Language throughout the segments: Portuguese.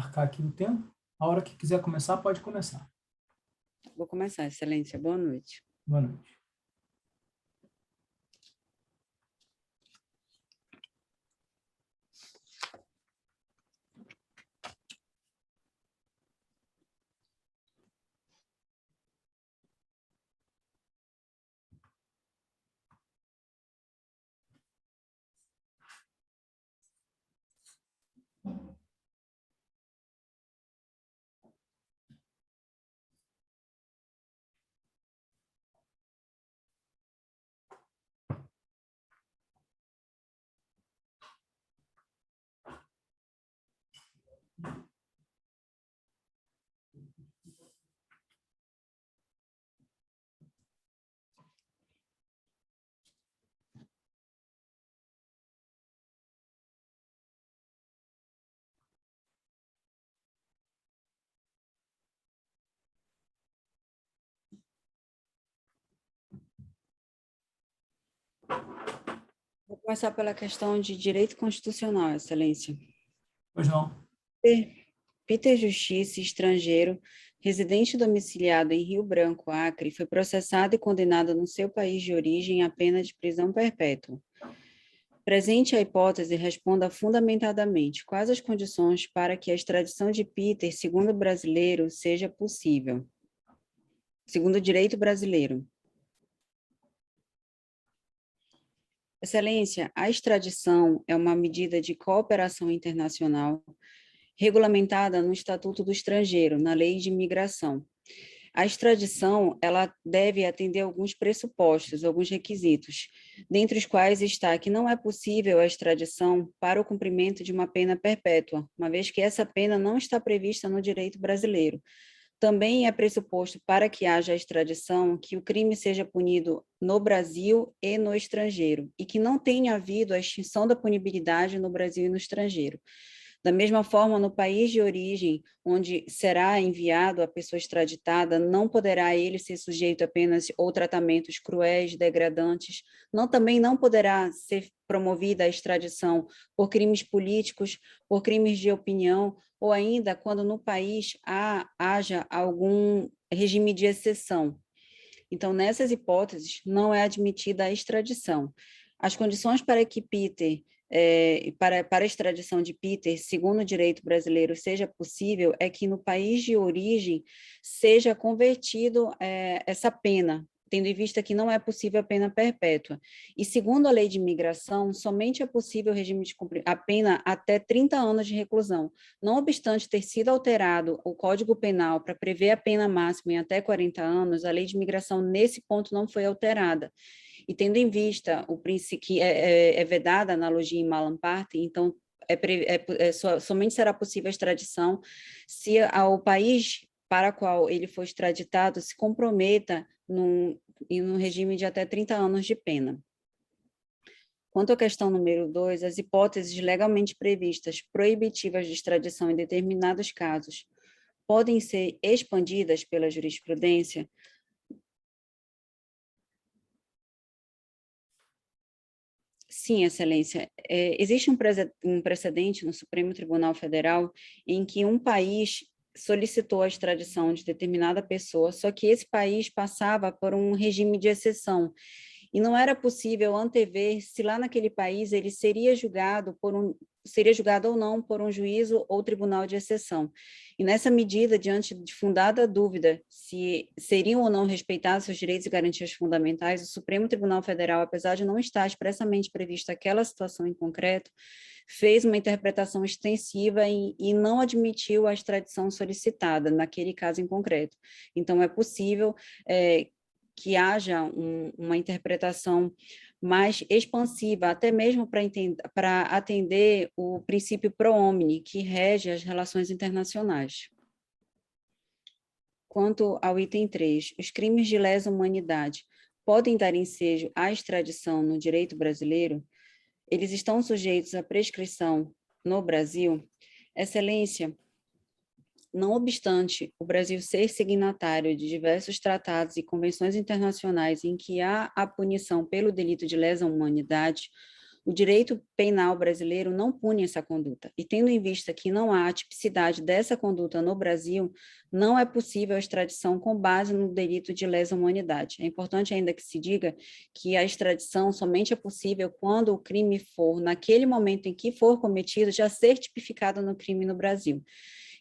marcar aqui o tempo. A hora que quiser começar, pode começar. Vou começar, Excelência. Boa noite. Boa noite. Vou começar pela questão de direito constitucional, Excelência. Pois não. Peter Justiça, estrangeiro, residente domiciliado em Rio Branco, Acre, foi processado e condenado no seu país de origem à pena de prisão perpétua. Presente a hipótese, responda fundamentadamente quais as condições para que a extradição de Peter, segundo o brasileiro, seja possível. Segundo o direito brasileiro. Excelência, a extradição é uma medida de cooperação internacional regulamentada no Estatuto do Estrangeiro, na Lei de Imigração. A extradição, ela deve atender alguns pressupostos, alguns requisitos, dentre os quais está que não é possível a extradição para o cumprimento de uma pena perpétua, uma vez que essa pena não está prevista no direito brasileiro. Também é pressuposto para que haja extradição que o crime seja punido no Brasil e no estrangeiro, e que não tenha havido a extinção da punibilidade no Brasil e no estrangeiro. Da mesma forma, no país de origem, onde será enviado a pessoa extraditada, não poderá ele ser sujeito a penas ou tratamentos cruéis, degradantes. Também não poderá ser promovida a extradição por crimes políticos, por crimes de opinião, ou ainda quando no país haja algum regime de exceção. Então, nessas hipóteses, não é admitida a extradição. As condições para que Peter para a extradição de Peter, segundo o direito brasileiro, seja possível, é que no país de origem seja convertido essa pena, tendo em vista que não é possível a pena perpétua. E segundo a lei de imigração, somente é possível o regime de a pena até 30 anos de reclusão. Não obstante ter sido alterado o Código Penal para prever a pena máxima em até 40 anos, a lei de imigração nesse ponto não foi alterada. E tendo em vista o princípio que é vedada a analogia em Malam Party, então somente será possível a extradição se o país para o qual ele for extraditado se comprometa num regime de até 30 anos de pena. Quanto à questão número 2, as hipóteses legalmente previstas proibitivas de extradição em determinados casos podem ser expandidas pela jurisprudência. Sim, Excelência. Existe um precedente no Supremo Tribunal Federal em que um país solicitou a extradição de determinada pessoa, só que esse país passava por um regime de exceção e não era possível antever se lá naquele país ele seria julgado ou não por um juízo ou tribunal de exceção. E nessa medida, diante de fundada dúvida se seriam ou não respeitados seus direitos e garantias fundamentais, o Supremo Tribunal Federal, apesar de não estar expressamente prevista aquela situação em concreto, fez uma interpretação extensiva e não admitiu a extradição solicitada naquele caso em concreto. Então, é possível que haja uma interpretação mais expansiva, até mesmo para atender o princípio pro homine, que rege as relações internacionais. Quanto ao item 3, os crimes de lesa humanidade podem dar ensejo à extradição no direito brasileiro? Eles estão sujeitos à prescrição no Brasil? Excelência, não obstante o Brasil ser signatário de diversos tratados e convenções internacionais em que há a punição pelo delito de lesa humanidade, O direito penal brasileiro não pune essa conduta, e tendo em vista que não há tipicidade dessa conduta no Brasil, não é possível a extradição com base no delito de lesa humanidade. É importante ainda que se diga que a extradição somente é possível quando o crime for, naquele momento em que for cometido, já ser tipificado no crime no Brasil.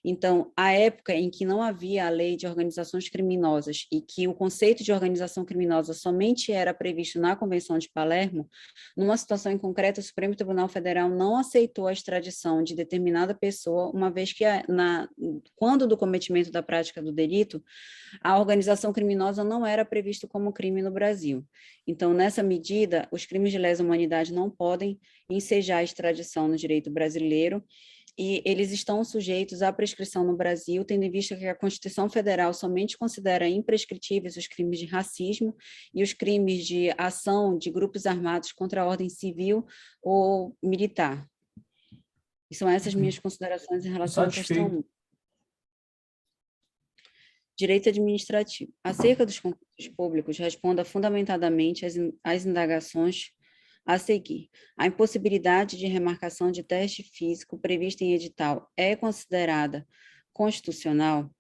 Então, a época em que não havia a lei de organizações criminosas e que o conceito de organização criminosa somente era previsto na Convenção de Palermo, numa situação em concreto, o Supremo Tribunal Federal não aceitou a extradição de determinada pessoa, uma vez que, quando do cometimento da prática do delito, a organização criminosa não era previsto como crime no Brasil. Então, nessa medida, os crimes de lesa humanidade não podem ensejar a extradição no direito brasileiro, e eles estão sujeitos à prescrição no Brasil, tendo em vista que a Constituição Federal somente considera imprescritíveis os crimes de racismo e os crimes de ação de grupos armados contra a ordem civil ou militar. E são essas minhas considerações em relação à questão 1. Direito administrativo. Acerca dos concursos públicos, responda fundamentadamente às indagações a seguir. A impossibilidade de remarcação de teste físico prevista em edital é considerada constitucional?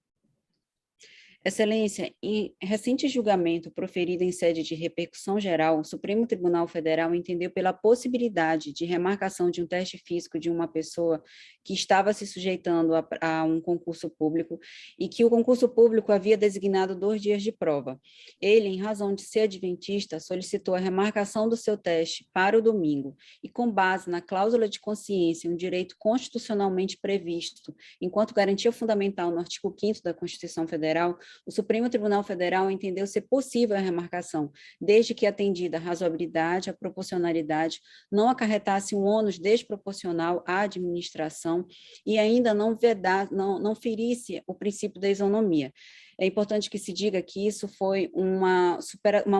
Excelência, em recente julgamento proferido em sede de repercussão geral, o Supremo Tribunal Federal entendeu pela possibilidade de remarcação de um teste físico de uma pessoa que estava se sujeitando a um concurso público e que o concurso público havia designado 2 dias de prova. Ele, em razão de ser adventista, solicitou a remarcação do seu teste para o domingo e, com base na cláusula de consciência, um direito constitucionalmente previsto, enquanto garantia fundamental no artigo 5º da Constituição Federal, o Supremo Tribunal Federal entendeu ser possível a remarcação, desde que atendida a razoabilidade, a proporcionalidade, não acarretasse um ônus desproporcional à administração e ainda não ferisse o princípio da isonomia. É importante que se diga que isso foi uma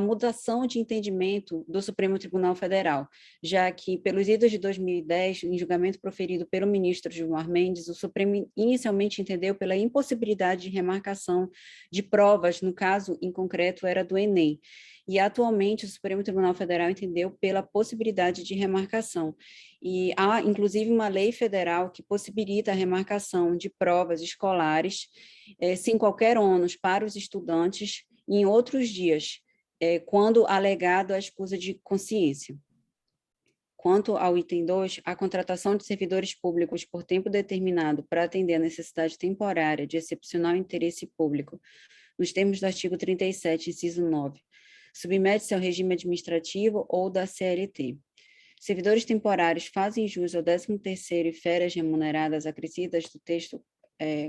mudação de entendimento do Supremo Tribunal Federal, já que, pelos idos de 2010, em julgamento proferido pelo ministro Gilmar Mendes, o Supremo inicialmente entendeu pela impossibilidade de remarcação de provas, no caso, em concreto, era do Enem. E, atualmente, o Supremo Tribunal Federal entendeu pela possibilidade de remarcação. E há, inclusive, uma lei federal que possibilita a remarcação de provas escolares sem qualquer ônus para os estudantes em outros dias, quando alegado a escusa de consciência. Quanto ao item 2, a contratação de servidores públicos por tempo determinado para atender a necessidade temporária de excepcional interesse público, nos termos do artigo 37, inciso 9, submete-se ao regime administrativo ou da CLT. Servidores temporários fazem jus ao 13º e férias remuneradas acrescidas do texto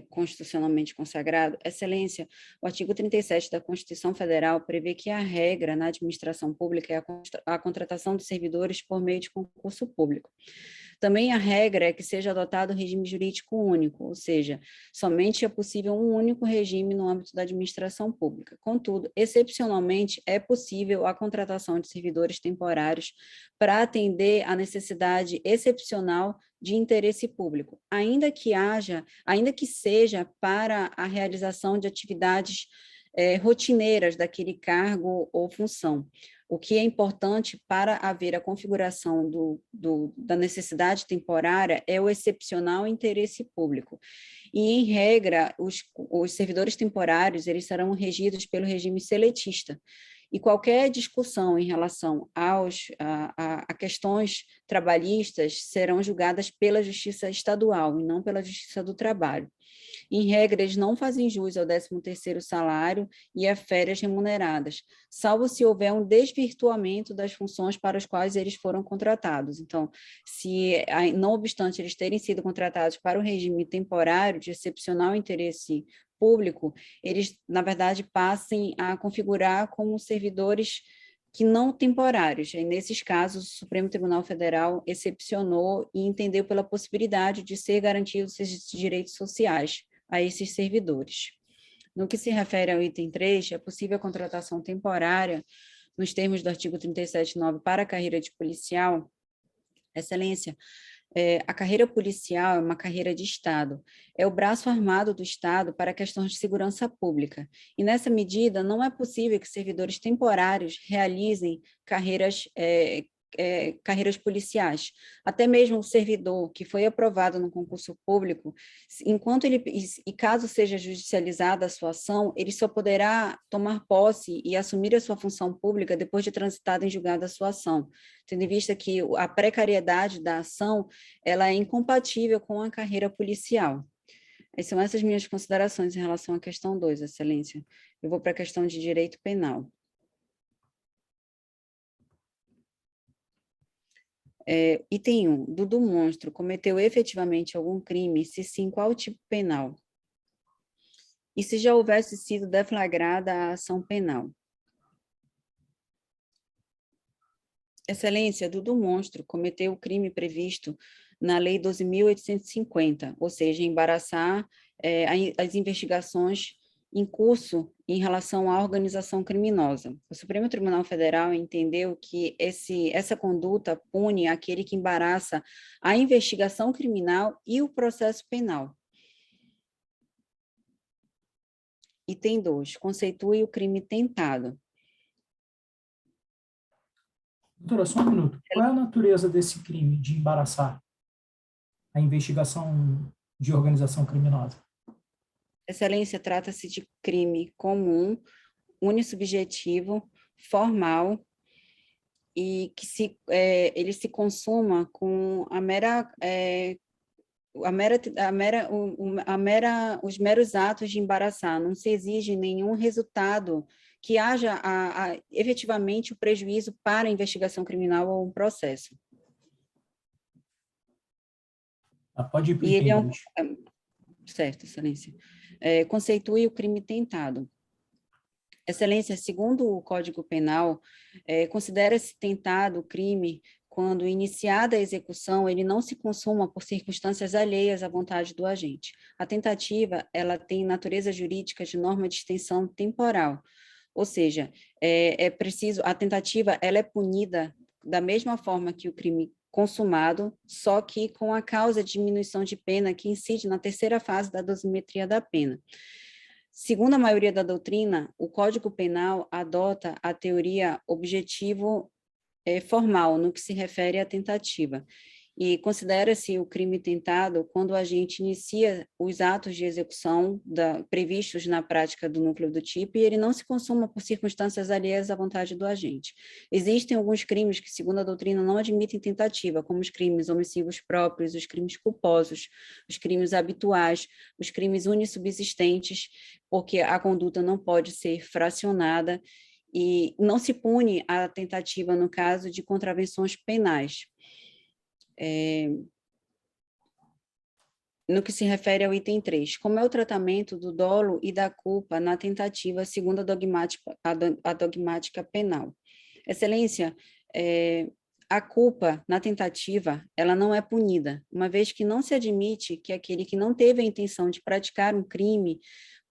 constitucionalmente consagrado. Excelência, o artigo 37 da Constituição Federal prevê que a regra na administração pública é a contratação de servidores por meio de concurso público. Também a regra é que seja adotado o regime jurídico único, ou seja, somente é possível um único regime no âmbito da administração pública. Contudo, excepcionalmente, é possível a contratação de servidores temporários para atender à necessidade excepcional de interesse público, ainda que seja para a realização de atividades rotineiras daquele cargo ou função. O que é importante para haver a configuração da necessidade temporária é o excepcional interesse público. E, em regra, os servidores temporários eles serão regidos pelo regime seletista. E qualquer discussão em relação a questões trabalhistas serão julgadas pela Justiça Estadual e não pela Justiça do Trabalho. Em regra, eles não fazem jus ao 13º salário e a férias remuneradas, salvo se houver um desvirtuamento das funções para as quais eles foram contratados. Então, se, não obstante eles terem sido contratados para o regime temporário de excepcional interesse público, eles, na verdade, passem a configurar como servidores que não temporários. E, nesses casos, o Supremo Tribunal Federal excepcionou e entendeu pela possibilidade de ser garantidos esses direitos sociais a esses servidores. No que se refere ao item 3, é possível a contratação temporária, nos termos do artigo 37.9, para a carreira de policial. Excelência, a carreira policial é uma carreira de Estado, é o braço armado do Estado para questões de segurança pública, e nessa medida não é possível que servidores temporários realizem carreiras carreiras policiais. Até mesmo o servidor que foi aprovado no concurso público, enquanto ele, e caso seja judicializada a sua ação, ele só poderá tomar posse e assumir a sua função pública depois de transitada em julgado a sua ação, tendo em vista que a precariedade da ação ela é incompatível com a carreira policial. São essas minhas considerações em relação à questão 2, Excelência. Eu vou para a questão de direito penal. Item 1. Dudu Monstro cometeu efetivamente algum crime? Se sim, qual tipo penal? E se já houvesse sido deflagrada a ação penal? Excelência, Dudu Monstro cometeu o crime previsto na Lei 12.850, ou seja, embaraçar as investigações em curso em relação à organização criminosa. O Supremo Tribunal Federal entendeu que essa conduta pune aquele que embaraça a investigação criminal e o processo penal. Item 2, conceitue o crime tentado. Doutora, só um minuto. Qual é a natureza desse crime de embaraçar a investigação de organização criminosa? Excelência, trata-se de crime comum, unissubjetivo, formal, e que ele se consuma com os meros atos de embaraçar. Não se exige nenhum resultado que haja efetivamente o prejuízo para a investigação criminal ou um processo. Pode ir para o E ele item 2. Certo, Excelência. Conceitue o crime tentado. Excelência, segundo o Código Penal, considera-se tentado o crime quando, iniciada a execução, ele não se consuma por circunstâncias alheias à vontade do agente. A tentativa, ela tem natureza jurídica de norma de extensão temporal, ou seja, a tentativa, ela é punida da mesma forma que o crime consumado, só que com a causa de diminuição de pena que incide na terceira fase da dosimetria da pena. Segundo a maioria da doutrina, o Código Penal adota a teoria objetivo formal no que se refere à tentativa, e considera-se o crime tentado quando o agente inicia os atos de execução previstos na prática do núcleo do tipo e ele não se consuma por circunstâncias alheias à vontade do agente. Existem alguns crimes que, segundo a doutrina, não admitem tentativa, como os crimes omissivos próprios, os crimes culposos, os crimes habituais, os crimes unissubsistentes, porque a conduta não pode ser fracionada e não se pune a tentativa no caso de contravenções penais. No que se refere ao item 3, como é o tratamento do dolo e da culpa na tentativa segundo a dogmática penal? Excelência, a culpa na tentativa, ela não é punida, uma vez que não se admite que aquele que não teve a intenção de praticar um crime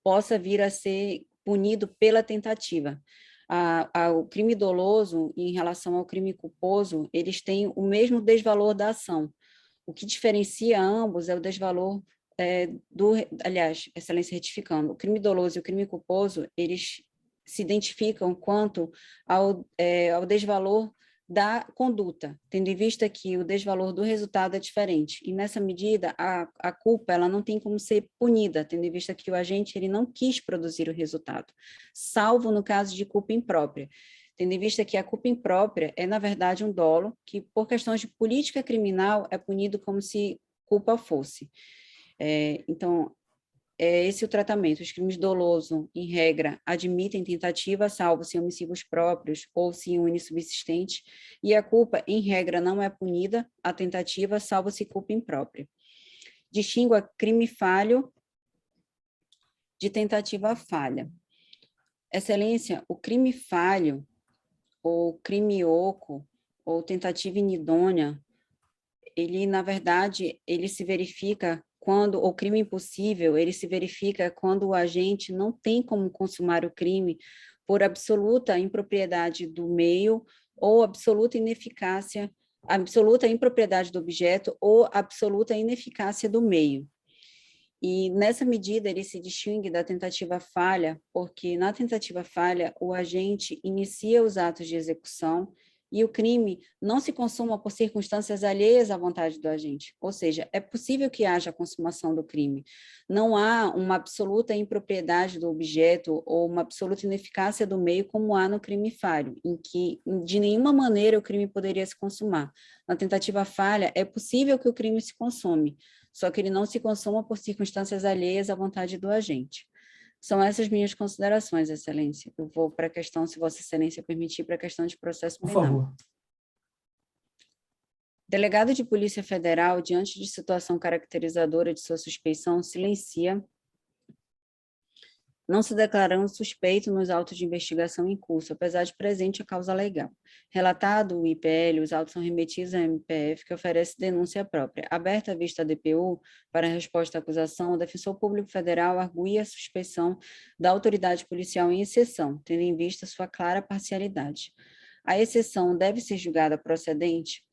possa vir a ser punido pela tentativa. O crime doloso, em relação ao crime culposo, eles têm o mesmo desvalor da ação. O que diferencia ambos é o desvalor aliás, Excelência, retificando, o crime doloso e o crime culposo, eles se identificam quanto ao desvalor da conduta, tendo em vista que o desvalor do resultado é diferente. E, nessa medida, a culpa ela não tem como ser punida, tendo em vista que o agente ele não quis produzir o resultado, salvo no caso de culpa imprópria, tendo em vista que a culpa imprópria é, na verdade, um dolo que, por questões de política criminal, é punido como se culpa fosse. Então, esse é o tratamento. Os crimes doloso, em regra, admitem tentativa, salvo se omissivos próprios ou se unissubsistente, e a culpa, em regra, não é punida, a tentativa, salvo se culpa imprópria. Distingua crime falho de tentativa falha. Excelência, o crime falho, ou crime oco, ou tentativa inidônea, ele, na verdade, ele se verifica quando o crime impossível, ele se verifica quando o agente não tem como consumar o crime por absoluta impropriedade do meio ou absoluta ineficácia, absoluta impropriedade do objeto ou absoluta ineficácia do meio. E, nessa medida, ele se distingue da tentativa falha, porque, na tentativa falha, o agente inicia os atos de execução e o crime não se consuma por circunstâncias alheias à vontade do agente. Ou seja, é possível que haja a consumação do crime. Não há uma absoluta impropriedade do objeto ou uma absoluta ineficácia do meio como há no crime falho, em que de nenhuma maneira o crime poderia se consumar. Na tentativa falha, é possível que o crime se consome, só que ele não se consuma por circunstâncias alheias à vontade do agente. São essas minhas considerações, Excelência. Eu vou para a questão, se Vossa Excelência permitir, para a questão de processo penal. Por favor. Delegado de Polícia Federal, diante de situação caracterizadora de sua suspeição, silencia, não se declarando suspeito nos autos de investigação em curso, apesar de presente a causa legal. Relatado o IPL, os autos são remetidos à MPF, que oferece denúncia própria. Aberta a vista à DPU, para a resposta à acusação, o defensor público federal argui a suspeição da autoridade policial em exceção, tendo em vista sua clara parcialidade. A exceção deve ser julgada procedente?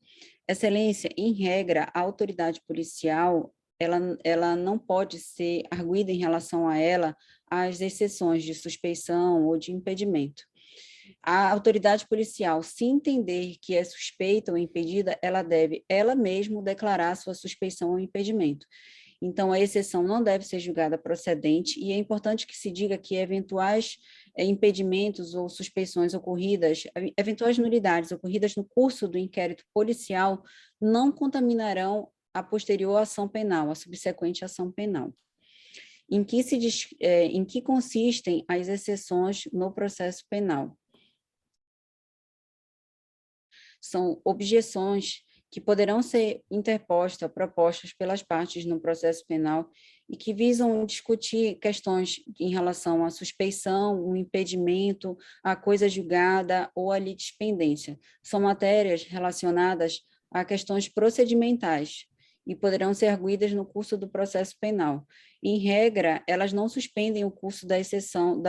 Excelência, em regra, a autoridade policial, ela não pode ser arguída em relação a ela as exceções de suspeição ou de impedimento. A autoridade policial, se entender que é suspeita ou impedida, ela deve, ela mesma, declarar sua suspeição ou impedimento. Então, a exceção não deve ser julgada procedente, e é importante que se diga que eventuais impedimentos ou suspeições ocorridas, eventuais nulidades ocorridas no curso do inquérito policial, não contaminarão a posterior ação penal, a subsequente ação penal. Em que consistem as exceções no processo penal? São objeções que poderão ser interpostas, propostas pelas partes no processo penal e que visam discutir questões em relação à suspeição, o impedimento, a coisa julgada ou a litispendência. São matérias relacionadas a questões procedimentais e poderão ser arguídas no curso do processo penal. Em regra, elas não suspendem o curso da exceção,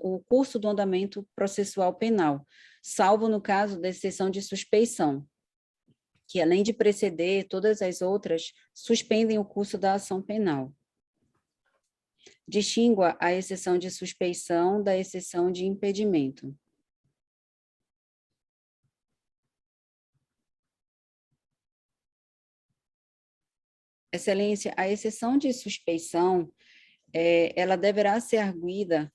o curso do andamento processual penal, salvo no caso da exceção de suspeição, que além de preceder, todas as outras suspendem o curso da ação penal. Distingua a exceção de suspeição da exceção de impedimento. Excelência, a exceção de suspeição, ela deverá ser arguida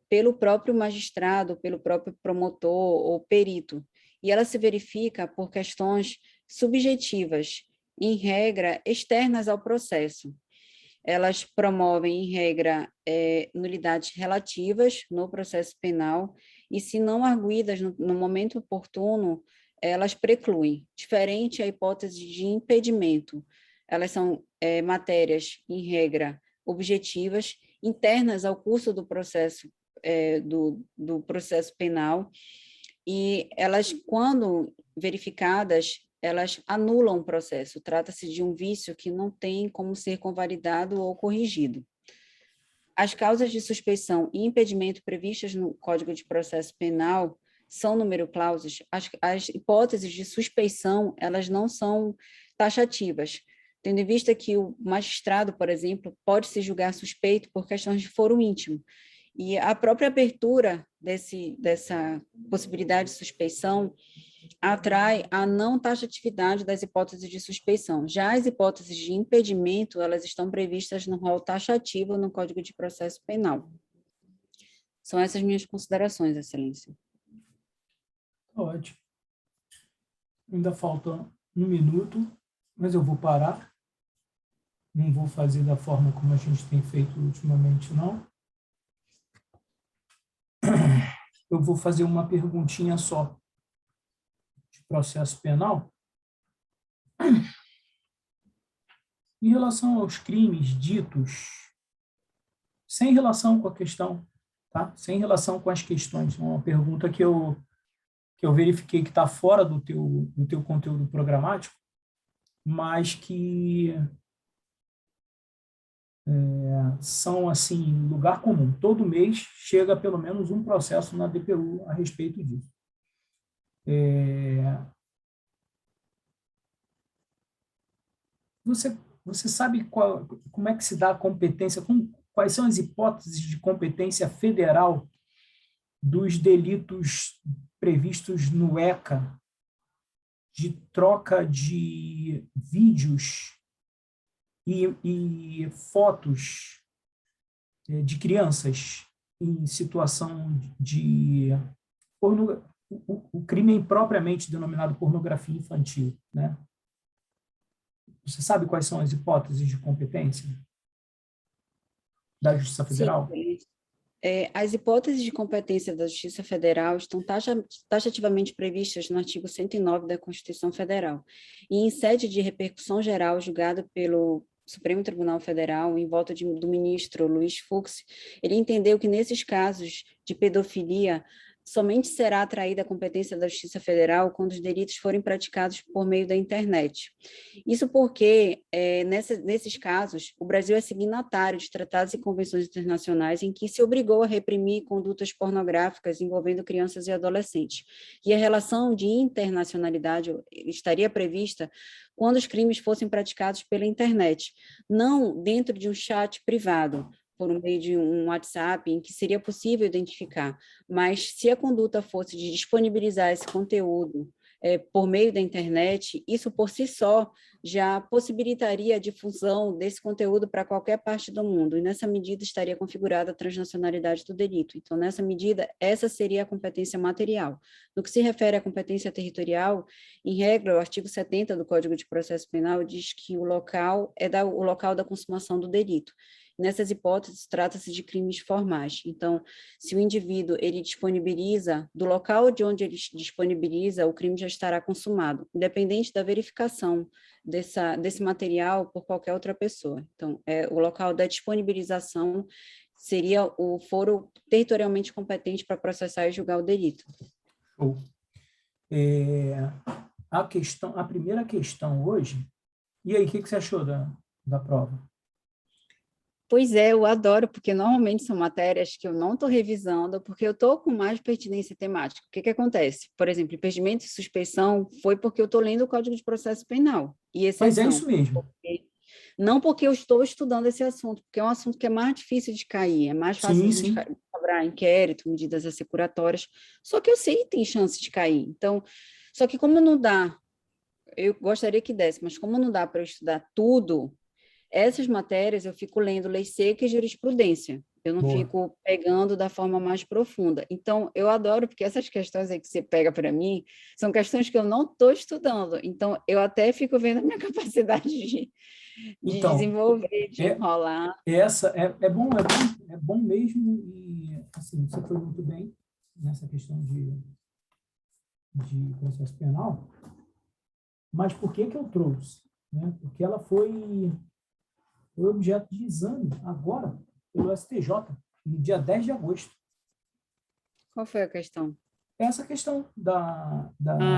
pelo próprio magistrado, pelo próprio promotor ou perito, e ela se verifica por questões subjetivas, em regra, externas ao processo. Elas promovem, em regra, nulidades relativas no processo penal, e se não arguidas no momento oportuno, elas precluem, diferente a hipótese de impedimento. Elas são matérias, em regra, objetivas, internas ao curso do processo, do processo penal, e elas, quando verificadas, elas anulam o processo. Trata-se de um vício que não tem como ser convalidado ou corrigido. As causas de suspeição e impedimento previstas no Código de Processo Penal são número clausus. As hipóteses de suspeição, elas não são taxativas, tendo em vista que o magistrado, por exemplo, pode se julgar suspeito por questões de foro íntimo. E a própria abertura dessa possibilidade de suspeição atrai a não taxatividade das hipóteses de suspeição. Já as hipóteses de impedimento, elas estão previstas no rol taxativo no Código de Processo Penal. São essas minhas considerações, Excelência. Ótimo. Ainda falta 1 minuto, mas eu vou parar. Não vou fazer da forma como a gente tem feito ultimamente, não. Eu vou fazer uma perguntinha só de processo penal. Em relação aos crimes ditos, sem relação com a questão, tá? Sem relação com as questões, é uma pergunta que eu verifiquei que está fora do teu conteúdo programático, mas que são, assim, lugar comum. Todo mês chega pelo menos um processo na DPU a respeito disso. Você sabe como é que se dá a competência, quais são as hipóteses de competência federal dos delitos previstos no ECA de troca de vídeos e fotos de crianças em situação de o crime é propriamente denominado pornografia infantil, né? Você sabe quais são as hipóteses de competência da Justiça Sim, Federal? as hipóteses de competência da Justiça Federal estão taxativamente previstas no artigo 109 da Constituição Federal, e em sede de repercussão geral julgada pelo Supremo Tribunal Federal, em volta do ministro Luiz Fux, ele entendeu que nesses casos de pedofilia, somente será atraída a competência da Justiça Federal quando os delitos forem praticados por meio da internet. Isso porque, nesses casos, o Brasil é signatário de tratados e convenções internacionais em que se obrigou a reprimir condutas pornográficas envolvendo crianças e adolescentes. E a relação de internacionalidade estaria prevista quando os crimes fossem praticados pela internet, não dentro de um chat privado, por meio de um WhatsApp, em que seria possível identificar, mas se a conduta fosse de disponibilizar esse conteúdo por meio da internet, isso por si só já possibilitaria a difusão desse conteúdo para qualquer parte do mundo, e nessa medida estaria configurada a transnacionalidade do delito. Então, nessa medida, essa seria a competência material. No que se refere à competência territorial, em regra, o artigo 70 do Código de Processo Penal diz que o local é o local da consumação do delito. Nessas hipóteses, trata-se de crimes formais. Então, se o indivíduo ele disponibiliza, do local de onde ele disponibiliza, o crime já estará consumado, independente da verificação desse material por qualquer outra pessoa. Então, o local da disponibilização seria o foro territorialmente competente para processar e julgar o delito. Show. A primeira questão hoje, e aí, o que você achou da prova? Pois é, eu adoro, porque normalmente são matérias que eu não estou revisando, porque eu estou com mais pertinência temática. O que acontece? Por exemplo, impedimento e suspeição foi porque eu estou lendo o Código de Processo Penal, e Mas é exceção. isso mesmo. Não porque eu estou estudando esse assunto, porque é um assunto que é mais difícil de cair, é mais fácil a gente cobrar inquérito, medidas assecuratórias, só que eu sei que tem chance de cair. Então, só que como não dá, eu gostaria que desse, mas como não dá para eu estudar tudo, essas matérias eu fico lendo lei seca e jurisprudência. Eu não fico pegando da forma mais profunda. Então, eu adoro, porque essas questões aí que você pega para mim são questões que eu não estou estudando. Então, eu até fico vendo a minha capacidade de desenvolver, de enrolar. Essa é bom mesmo, e assim, você foi muito bem nessa questão de processo penal, mas por que eu trouxe? Né? Porque ela foi objeto de exame agora pelo STJ, no dia 10 de agosto. Qual foi a questão? Essa questão da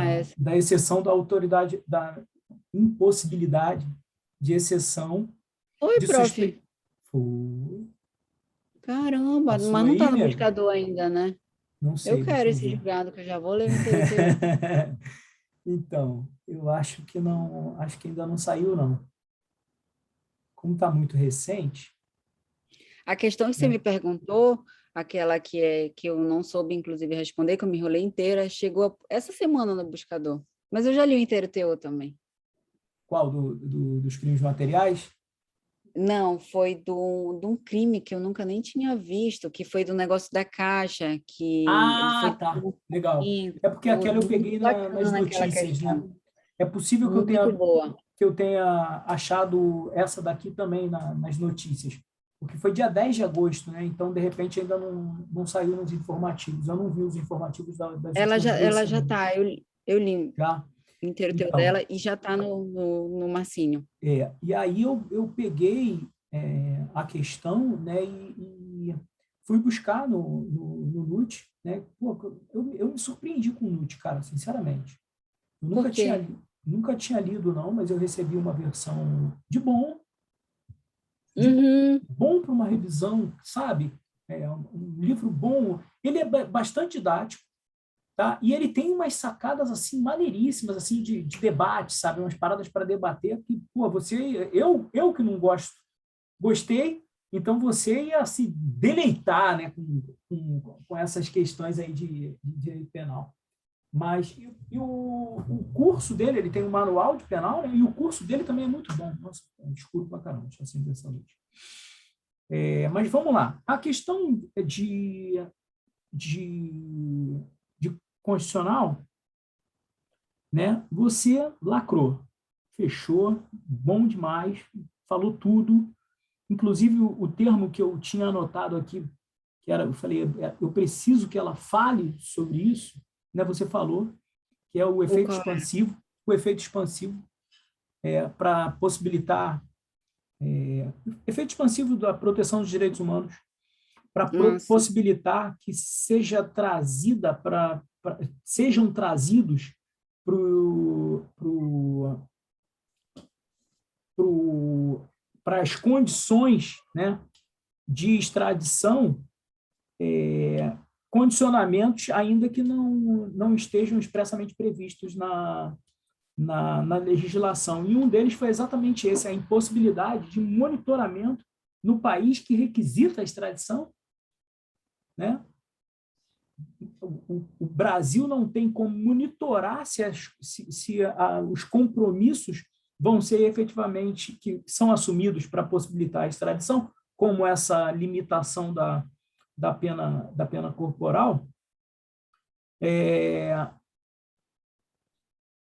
essa. exceção da autoridade, da impossibilidade de exceção Oi, de prof. Foi. Caramba, Passou mas não está aí, no nego? buscador ainda, né? Não Eu sei, deixa quero eu esse ver. julgado, que eu já vou ler no TCU. Então, eu acho que não, acho que ainda não saiu, não. Como está muito recente. A questão que você me perguntou, aquela que eu não soube, inclusive, responder, que eu me enrolei inteira, chegou essa semana no buscador. Mas eu já li o inteiro teu também. Qual? Dos crimes materiais? Não, foi de um crime que eu nunca nem tinha visto, que foi do negócio da Caixa, que ele foi... Tá. Legal. É porque aquela eu Muito peguei nas bacana aquela notícias, né? questão. É possível Muito boa. que eu tenha achado essa daqui também nas notícias, porque foi dia 10 de agosto, né? Então, de repente, ainda não saiu nos informativos. Eu não vi os informativos das últimas 2 Ela já semanas. tá, eu li Já? o inteiro teu Então, dela e já tá no Marcinho. e aí eu peguei a questão, né, e fui buscar no NUT, né? Pô, eu me surpreendi com o NUT, cara, sinceramente. Eu Por quê? nunca tinha lido, não, mas eu recebi uma versão Uhum. bom para uma revisão, sabe? Um livro bom. Ele é bastante didático, tá? E ele tem umas sacadas assim maneiríssimas assim de debate, sabe? Umas paradas para debater que, pô, eu que não gostei, então você ia se deleitar, né, com essas questões aí de direito penal. Mas o curso dele, ele tem um manual de penal, né? E o curso dele também é muito bom. Nossa, desculpa pra caramba, deixa eu acender essa luz. Mas vamos lá. A questão de, de constitucional, né? Você lacrou, fechou, bom demais, falou tudo. Inclusive, o termo que eu tinha anotado aqui, que era, eu falei, eu preciso que ela fale sobre isso, né? Você falou, que é o efeito expansivo. O efeito expansivo para possibilitar efeito expansivo da proteção dos direitos humanos, para possibilitar que seja trazida sejam trazidos para as condições, né, de extradição, condicionamentos, ainda que não estejam expressamente previstos na legislação. E um deles foi exatamente esse, a impossibilidade de monitoramento no país que requisita a extradição, né? O Brasil não tem como monitorar se os compromissos vão ser efetivamente, que são assumidos para possibilitar a extradição, como essa limitação da pena corporal,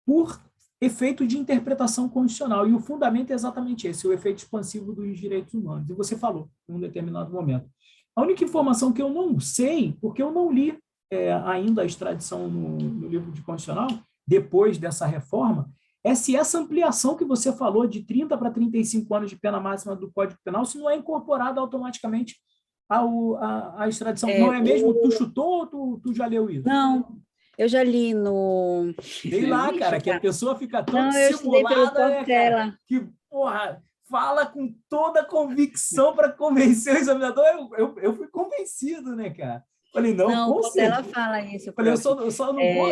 por efeito de interpretação constitucional. E o fundamento é exatamente esse, o efeito expansivo dos direitos humanos. E você falou, em um determinado momento. A única informação que eu não sei, porque eu não li ainda a extradição no livro de constitucional, depois dessa reforma, é se essa ampliação que você falou de 30 para 35 anos de pena máxima do Código Penal, se não é incorporada automaticamente à extradição. Não é mesmo? Tu chutou ou tu já leu isso? Não, eu já li no... Sei lá, cara, que a pessoa fica toda Não, eu estudei pelo simulada, né, cara? Portela. Que, porra, fala com toda a convicção para convencer o examinador. Eu fui convencido, né, cara? Falei, não, Não, o com Portela certeza. fala isso, Falei, eu prof. só não vou,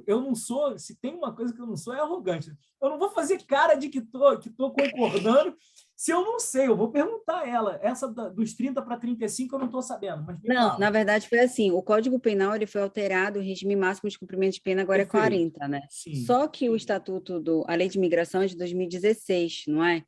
eu não sou, se tem uma coisa que eu não sou, é arrogante. Eu não vou fazer cara de que tô concordando, se eu não sei, eu vou perguntar a ela. Essa dos 30 para 35 eu não estou sabendo, mas me Não, fala. na verdade foi assim, o Código Penal ele foi alterado, o regime máximo de cumprimento de pena agora Perfeito. é 40, né? Sim. Só que o Estatuto a Lei de Imigração é de 2016, não é?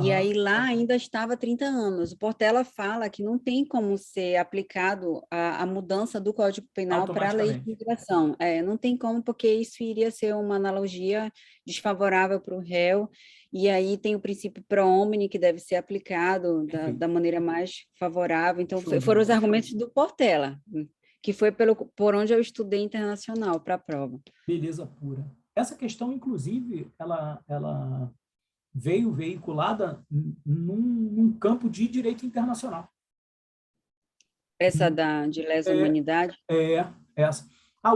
E aí lá ainda estava 30 anos. O Portela fala que não tem como ser aplicado a mudança do Código Penal para a Lei de Imigração. Não tem como, porque isso iria ser uma analogia desfavorável para o réu. E aí tem o princípio pro homine, que deve ser aplicado da maneira mais favorável. Então, foram os argumentos do Portela, que foi por onde eu estudei internacional para a prova. Beleza pura. Essa questão, inclusive, ela veio veiculada num campo de direito internacional. Essa de lesa humanidade? Essa. A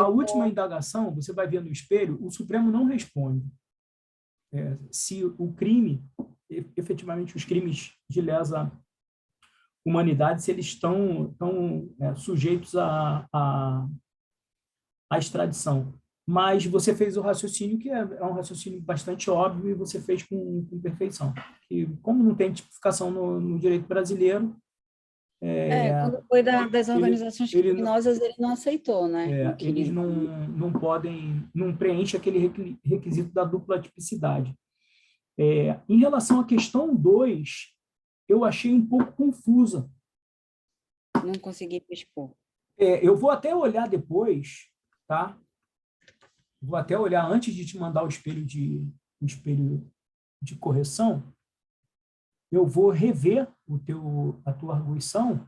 última indagação, você vai ver no espelho, o Supremo não responde se o crime, efetivamente os crimes de lesa humanidade, se eles estão sujeitos à extradição. Mas você fez o raciocínio, que é um raciocínio bastante óbvio, e você fez com perfeição. E como não tem tipificação no direito brasileiro... quando foi das organizações criminosas, ele não aceitou, né? Eles não podem, não preenchem aquele requisito da dupla tipicidade. Em relação à questão 2, eu achei um pouco confusa. Não consegui expor. Eu vou até olhar depois, tá? Vou até olhar antes de te mandar o espelho de correção. Eu vou rever a tua arguição,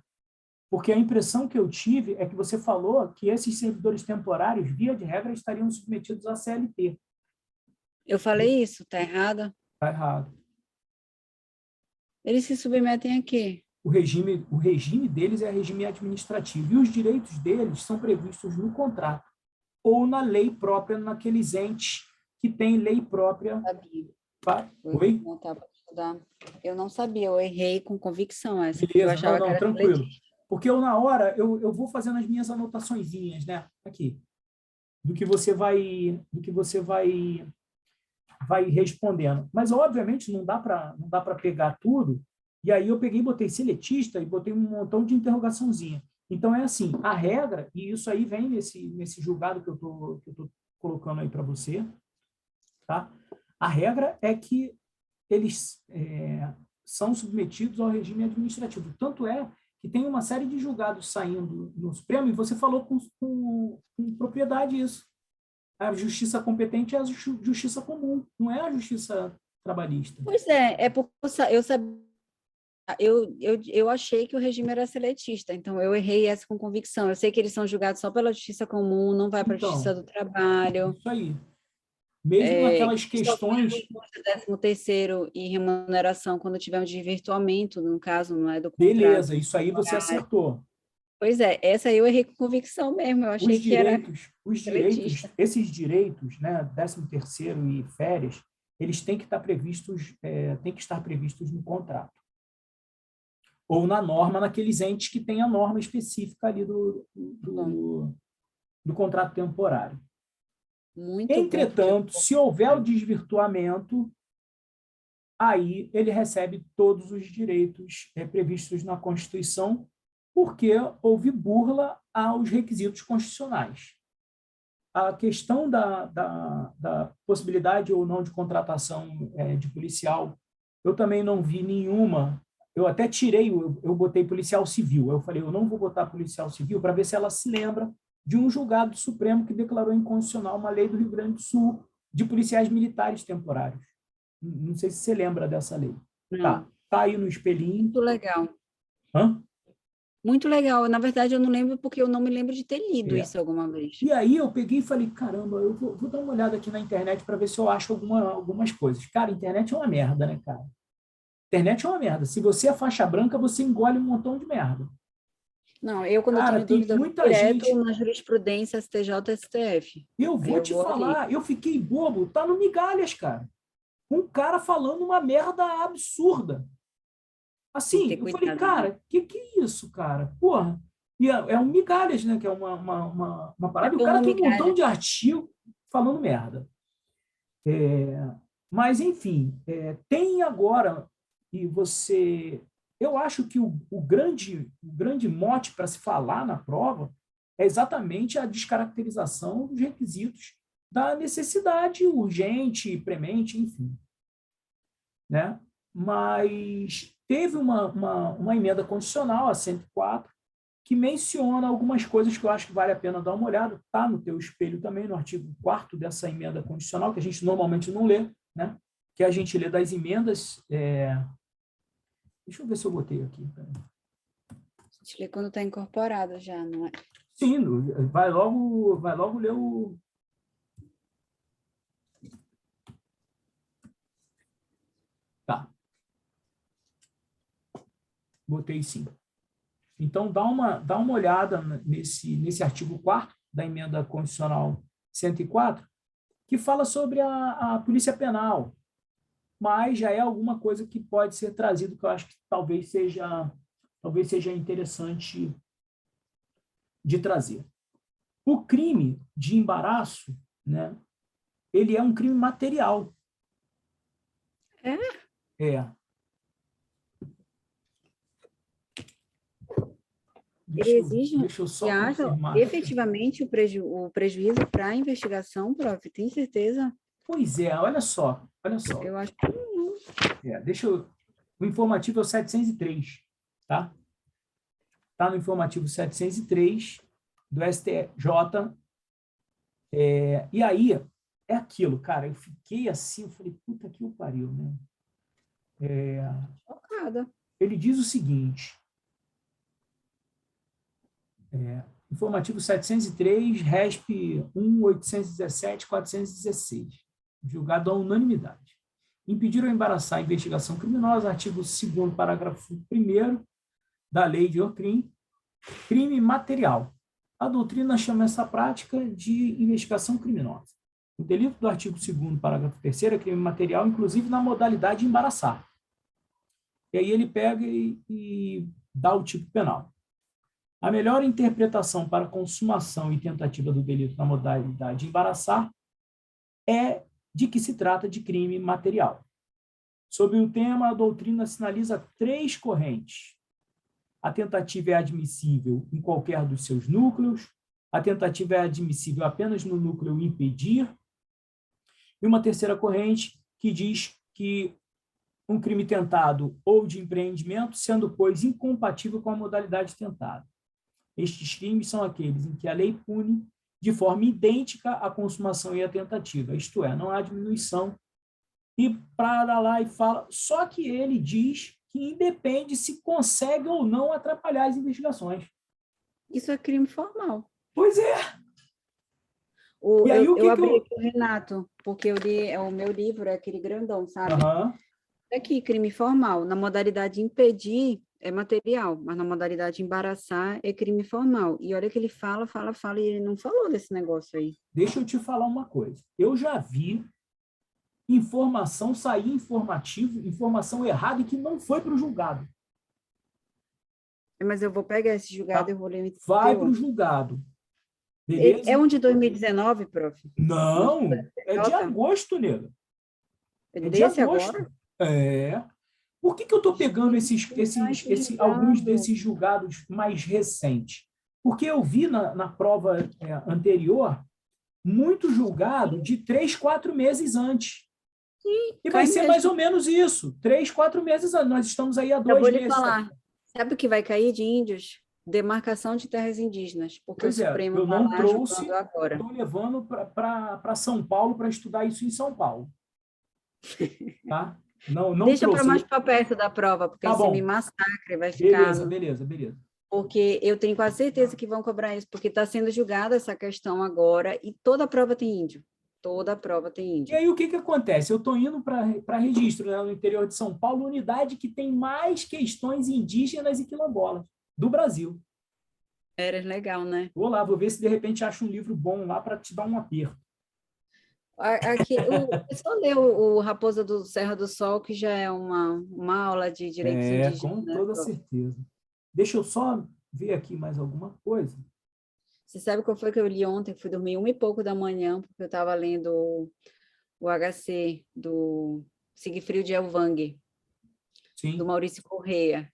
porque a impressão que eu tive é que você falou que esses servidores temporários, via de regra, estariam submetidos à CLT. Eu falei isso, está errado? Está errado. Eles se submetem a quê? O regime deles é regime administrativo, e os direitos deles são previstos no contrato ou na lei própria, naqueles entes que têm lei própria. Oi? Eu não sabia, eu errei com convicção essa. Beleza, eu achava não, que era tranquilo. Porque eu, na hora, eu vou fazendo as minhas anotaçõezinhas, né? Aqui. Do que você vai respondendo. Mas, obviamente, não dá para pegar tudo. E aí eu peguei, botei seletista e botei um montão de interrogaçãozinha. Então, é assim, a regra, e isso aí vem nesse julgado que eu tô colocando aí para você, tá? A regra é que eles são submetidos ao regime administrativo. Tanto é que tem uma série de julgados saindo no Supremo, e você falou com propriedade isso. A justiça competente é a justiça comum, não é a justiça trabalhista. Pois é porque eu sabia. Eu achei que o regime era seletista, então eu errei essa com convicção. Eu sei que eles são julgados só pela justiça comum, não vai para a justiça Então, do trabalho. isso aí. Mesmo naquelas Só questões... 13º e remuneração quando tiver um desvirtuamento, no caso, não é do contrato. Beleza, isso aí você acertou. Pois é, essa aí eu errei com convicção mesmo, eu achei que era seletista. Esses direitos, né, 13º e férias, eles têm que estar previstos no contrato. Ou na norma, naqueles entes que tem a norma específica ali do contrato temporário. Muito Entretanto, se houver o desvirtuamento, aí ele recebe todos os direitos previstos na Constituição, porque houve burla aos requisitos constitucionais. A questão da possibilidade ou não de contratação de policial, eu também não vi nenhuma. Eu até tirei, eu botei policial civil. Eu falei, eu não vou botar policial civil para ver se ela se lembra de um julgado do Supremo que declarou inconstitucional uma lei do Rio Grande do Sul de policiais militares temporários. Não sei se você lembra dessa lei. Não. Tá aí no espelhinho. Muito legal. Hã? Muito legal. Na verdade, eu não lembro porque eu não me lembro de ter lido isso alguma vez. E aí eu peguei e falei, caramba, eu vou dar uma olhada aqui na internet para ver se eu acho algumas coisas. Cara, a internet é uma merda, né, cara? Internet é uma merda. Se você é faixa branca, você engole um montão de merda. Não, eu quando Cara, tenho dúvida, vou direto na jurisprudência STJ, STF. Eu vou te falar, eu fiquei bobo, tá no migalhas, cara. Um cara falando uma merda absurda. Assim, eu falei, cara, que é isso, cara? Porra. E é um migalhas, né? Que é uma parada. E o cara tem um montão de artigo falando merda. Mas, enfim, tem agora, e você... Eu acho que o grande mote para se falar na prova é exatamente a descaracterização dos requisitos da necessidade urgente, premente, enfim. Né? Mas teve uma emenda constitucional, a 104, que menciona algumas coisas que eu acho que vale a pena dar uma olhada. Está no teu espelho também, no artigo 4º dessa emenda constitucional, que a gente normalmente não lê, né? Que a gente lê das emendas... Deixa eu ver se eu botei aqui. A gente lê quando está incorporado já, não é? Sim, vai logo ler o... Tá. Botei sim. Então, dá uma olhada nesse artigo 4º da emenda constitucional 104, que fala sobre a polícia penal, mas já é alguma coisa que pode ser trazido, que eu acho que talvez seja interessante de trazer. O crime de embaraço, né, ele é um crime material. É. Ele exige deixa eu só confirmar. efetivamente o prejuízo para a investigação, prof. Tem certeza? Pois é, olha só. Eu acho que não. O informativo é o 703, tá? Está no informativo 703 do STJ. E aí, é aquilo, cara, eu fiquei assim, eu falei, puta que o pariu, né? Chocada. Ele diz o seguinte, informativo 703, RESP 1.817.416, julgado à unanimidade. Impedir ou embaraçar a investigação criminosa, artigo 2º, parágrafo 1º da Lei de Ocrim, crime material. A doutrina chama essa prática de investigação criminosa. O delito do artigo 2º, parágrafo 3º, é crime material, inclusive na modalidade de embaraçar. E aí ele pega e dá o tipo penal. A melhor interpretação para consumação e tentativa do delito na modalidade de embaraçar é de que se trata de crime material. Sobre o tema, a doutrina sinaliza 3 correntes. a tentativa é admissível em qualquer dos seus núcleos, a tentativa é admissível apenas no núcleo impedir, e uma terceira corrente que diz que um crime tentado ou de empreendimento, sendo, pois, incompatível com a modalidade tentada. Estes crimes são aqueles em que a lei pune de forma idêntica à consumação e à tentativa, isto é, não há diminuição. E para lá e fala, só que ele diz que independe se consegue ou não atrapalhar as investigações. Isso é crime formal. Pois é. E aí, eu abri aqui o Renato, porque eu li, o meu livro é aquele grandão, sabe? Aqui, crime formal. Na modalidade impedir é material, mas na modalidade embaraçar é crime formal. E olha que ele fala, e ele não falou desse negócio aí. Deixa eu te falar uma coisa. Eu já vi informação sair informação errada e que não foi para o julgado. Mas eu vou pegar esse julgado e eu vou ler. Vai para o julgado. Beleza? É um de 2019, prof? Não, é de agosto, nega. É de agosto. Agora? É. Por que eu estou pegando alguns desses julgados mais recentes? Porque eu vi na prova anterior muito julgado de 3, 4 meses antes. Sim, e vai ser mesmo. Mais ou menos isso. 3, 4 meses antes. Nós estamos aí há 2 meses. Eu vou lhe falar. Sabe o que vai cair de índios? Demarcação de terras indígenas. Porque pois o Supremo eu não trouxe, agora. Estou levando para São Paulo para estudar isso em São Paulo. Tá? Não deixa para mais para perto da prova, porque tá, você me massacre, vai ficar... Beleza. Porque eu tenho quase certeza que vão cobrar isso, porque está sendo julgada essa questão agora e toda a prova tem índio. Toda a prova tem índio. E aí o que acontece? Eu estou indo para registro, né, no interior de São Paulo, unidade que tem mais questões indígenas e quilombolas do Brasil. Era legal, né? Vou lá, vou ver se de repente acho um livro bom lá para te dar um aperto. Aqui, só ler o Raposa do Serra do Sol, que já é uma aula de direitos indígenas. Com toda certeza. Deixa eu só ver aqui mais alguma coisa. Você sabe qual foi que eu li ontem? Fui dormir 1 e pouco da manhã, porque eu estava lendo o HC do Sigfrido Elvang, do Maurício Correia.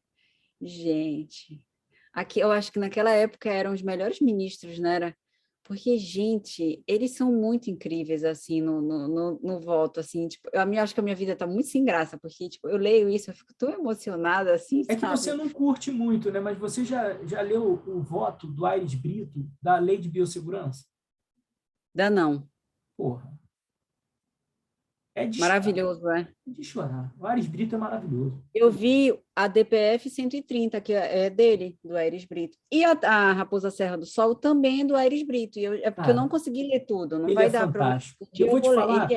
Gente, aqui eu acho que naquela época eram os melhores ministros, não era? Porque, gente, eles são muito incríveis, assim, no voto, assim, tipo, eu acho que a minha vida está muito sem graça, porque, tipo, eu leio isso, eu fico tão emocionada, assim, É que você não curte muito, né? Mas você já leu o voto do Aires Brito da Lei de Biossegurança? Dá não. Porra. Maravilhoso, É de chorar. O Aires Brito é maravilhoso. Eu vi a DPF 130, que é dele, do Aires Brito. E a Raposa Serra do Sol também é do Aires Brito. É porque eu não consegui ler tudo. Não vai dar para... Eu vou te falar,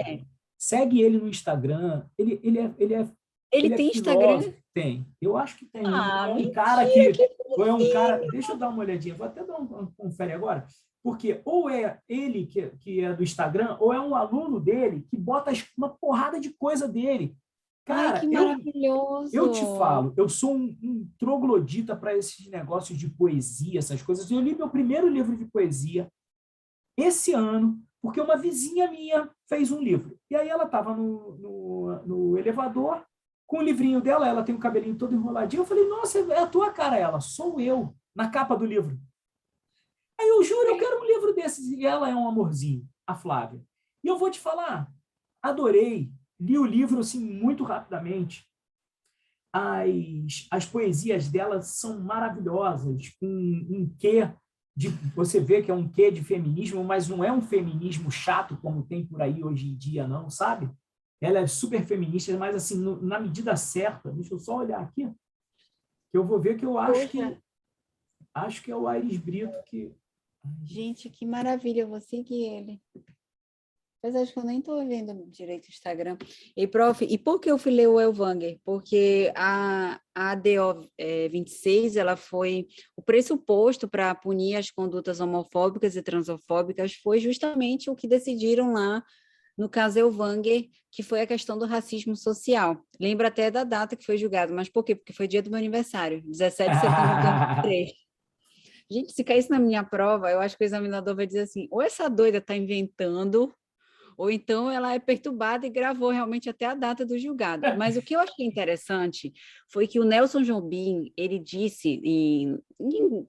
segue ele no Instagram. Ele tem Instagram? Tem. Eu acho que tem. Um cara que é um cara... Deixa eu dar uma olhadinha. Vou até dar um confere agora. Porque ou é ele que é do Instagram, ou é um aluno dele que bota uma porrada de coisa dele. Cara, que maravilhoso! Eu te falo, eu sou um troglodita para esses negócios de poesia, essas coisas. Eu li meu primeiro livro de poesia esse ano, porque uma vizinha minha fez um livro. E aí ela estava no elevador, com o livrinho dela, ela tem o cabelinho todo enroladinho. Eu falei, nossa, é a tua cara. Ela, sou eu, na capa do livro. Aí eu juro, eu quero um livro desses. E ela é um amorzinho, a Flávia. E eu vou te falar, adorei. Li o livro assim, muito rapidamente. As poesias dela são maravilhosas, com um quê de... Você vê que é um quê de feminismo, mas não é um feminismo chato como tem por aí hoje em dia, não, sabe? Ela é super feminista, mas assim, na medida certa. Deixa eu só olhar aqui, que eu vou ver que eu acho que é o Aires Brito que... Gente, que maravilha, eu vou seguir ele. Mas acho que eu nem estou vendo direito o Instagram. E, prof, e por que eu fui ler o Elvanger? Porque a ADO 26, ela foi... O pressuposto para punir as condutas homofóbicas e transfóbicas foi justamente o que decidiram lá no caso Elvanger, que foi a questão do racismo social. Lembra até da data que foi julgado, mas por quê? Porque foi dia do meu aniversário, 17 de setembro de 2003. Gente, se caísse na minha prova, eu acho que o examinador vai dizer assim, ou essa doida está inventando, ou então ela é perturbada e gravou realmente até a data do julgado. Mas o que eu achei interessante foi que o Nelson Jobim, ele disse, em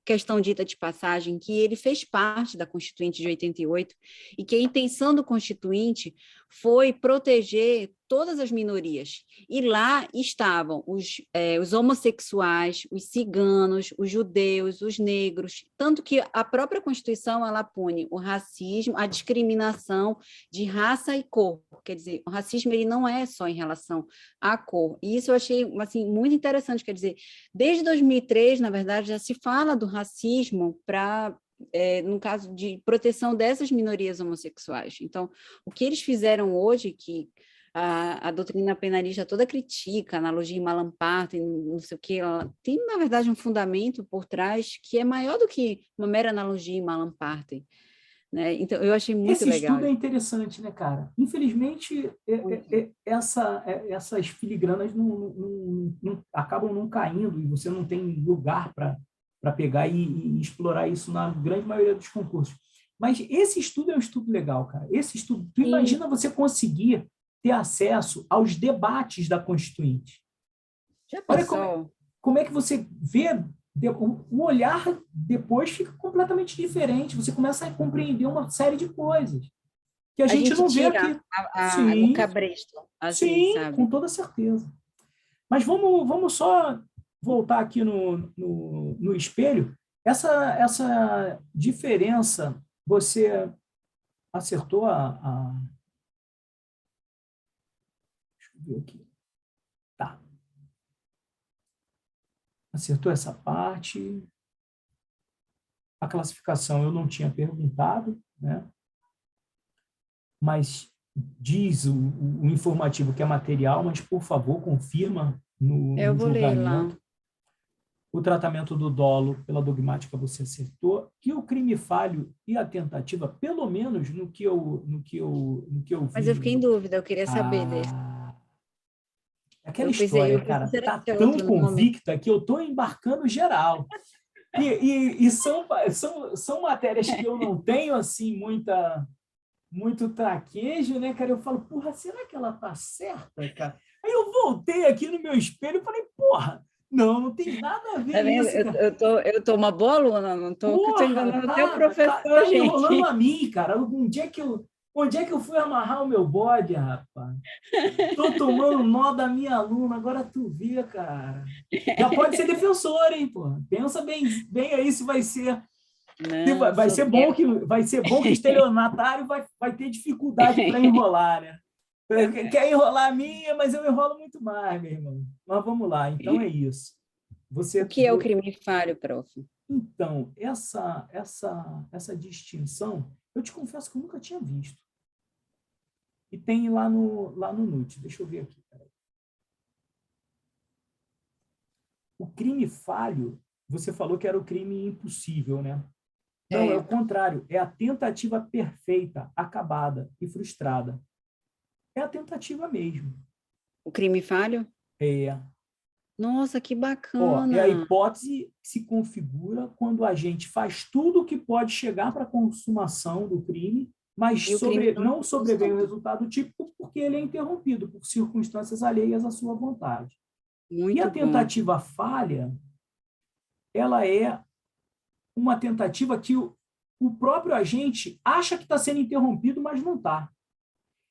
questão dita de passagem, que ele fez parte da Constituinte de 88 e que a intenção do Constituinte foi proteger todas as minorias. E lá estavam os homossexuais, os ciganos, os judeus, os negros, tanto que a própria Constituição ela pune o racismo, a discriminação de raça e cor. Quer dizer, o racismo ele não é só em relação à cor. E isso eu achei assim, muito interessante. Quer dizer, desde 2003, na verdade, já se fala do racismo para no caso de proteção dessas minorias homossexuais. Então, o que eles fizeram hoje, que a doutrina penalista toda critica, a analogia em Malam-Partem, não sei o quê, ela tem, na verdade, um fundamento por trás que é maior do que uma mera analogia em Malam-Partem, né? Então, eu achei muito Esse legal. estudo é interessante, né, cara? Infelizmente, essas filigranas acabam não caindo e você não tem lugar para pegar e explorar isso na grande maioria dos concursos. Mas esse estudo é um estudo legal, cara. Esse estudo, tu imagina você conseguir ter acesso aos debates da Constituinte. Já pensou? Olha como é que você vê, o olhar depois fica completamente diferente, você começa a compreender uma série de coisas que a gente não vê aqui. O cabresto, assim, sim, sabe? com toda certeza. Mas vamos só voltar aqui no espelho. Essa diferença, você acertou deixa eu ver aqui. Tá. Acertou essa parte. A classificação eu não tinha perguntado, né? Mas diz o informativo que é material, mas, por favor, confirma no julgamento. O tratamento do dolo pela dogmática você acertou, que o crime falho e a tentativa, pelo menos no que eu vi. Mas eu fiquei em dúvida, eu queria saber desse. Aquela história, cara, tá tão convicta que eu tô embarcando geral. E são matérias que eu não tenho, assim, muito traquejo, né, cara? Eu falo, porra, será que ela tá certa, cara? Aí eu voltei aqui no meu espelho e falei, porra, não tem nada a ver isso, cara. Eu tô uma boa aluna, não tô enganando até o professor, tá gente. enrolando a mim, cara. Onde é que eu fui amarrar o meu bode, rapaz? Tô tomando nó da minha aluna, agora tu vê, cara. Já pode ser defensor, hein, pô? Pensa bem aí se vai ser. Não, vai ser bom que o estelionatário vai ter dificuldade para enrolar, né? Quer enrolar a minha, mas eu enrolo muito mais, meu irmão. Mas vamos lá, então é isso. O que é o crime falho, prof? Então, essa distinção, eu te confesso que eu nunca tinha visto. E tem lá no NUT. Deixa eu ver aqui. Peraí. O crime falho, você falou que era o crime impossível, né? Não, é o contrário. É a tentativa perfeita, acabada e frustrada. É a tentativa mesmo. O crime falho? É. Nossa, que bacana! É a hipótese que se configura quando a gente faz tudo o que pode chegar para a consumação do crime, mas não sobrevém o resultado típico porque ele é interrompido por circunstâncias alheias à sua vontade. Muito e a tentativa falha, ela é uma tentativa que o próprio agente acha que está sendo interrompido, mas não está.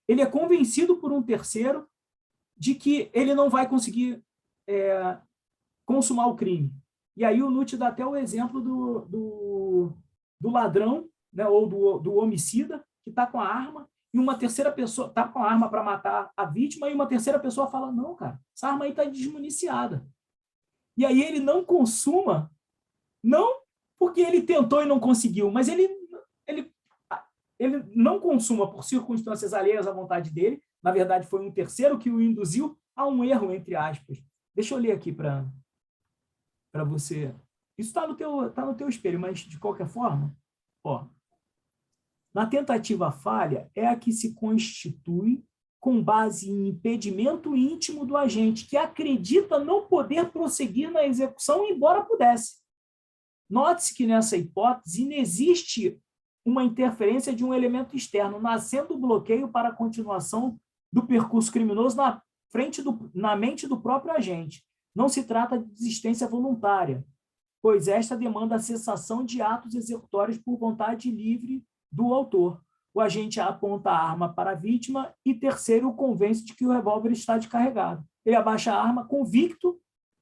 Ele é convencido por um terceiro de que ele não vai conseguir consumar o crime. E aí o NUT dá até o exemplo do ladrão, né, ou do homicida, que está com a arma, e uma terceira pessoa está com a arma para matar a vítima, e uma terceira pessoa fala, não, cara, essa arma aí está desmuniciada. E aí ele não consuma, não porque ele tentou e não conseguiu, mas ele não consuma por circunstâncias alheias à vontade dele. Na verdade, foi um terceiro que o induziu a um erro, entre aspas. Deixa eu ler aqui para você. Isso está no teu espelho, mas, de qualquer forma, na tentativa falha é a que se constitui com base em impedimento íntimo do agente, que acredita não poder prosseguir na execução, embora pudesse. Note-se que, nessa hipótese, inexiste uma interferência de um elemento externo, nascendo o bloqueio para a continuação do percurso criminoso na mente do próprio agente. Não se trata de desistência voluntária, pois esta demanda a cessação de atos executórios por vontade livre do autor. O agente aponta a arma para a vítima e, terceiro, o convence de que o revólver está descarregado. Ele abaixa a arma convicto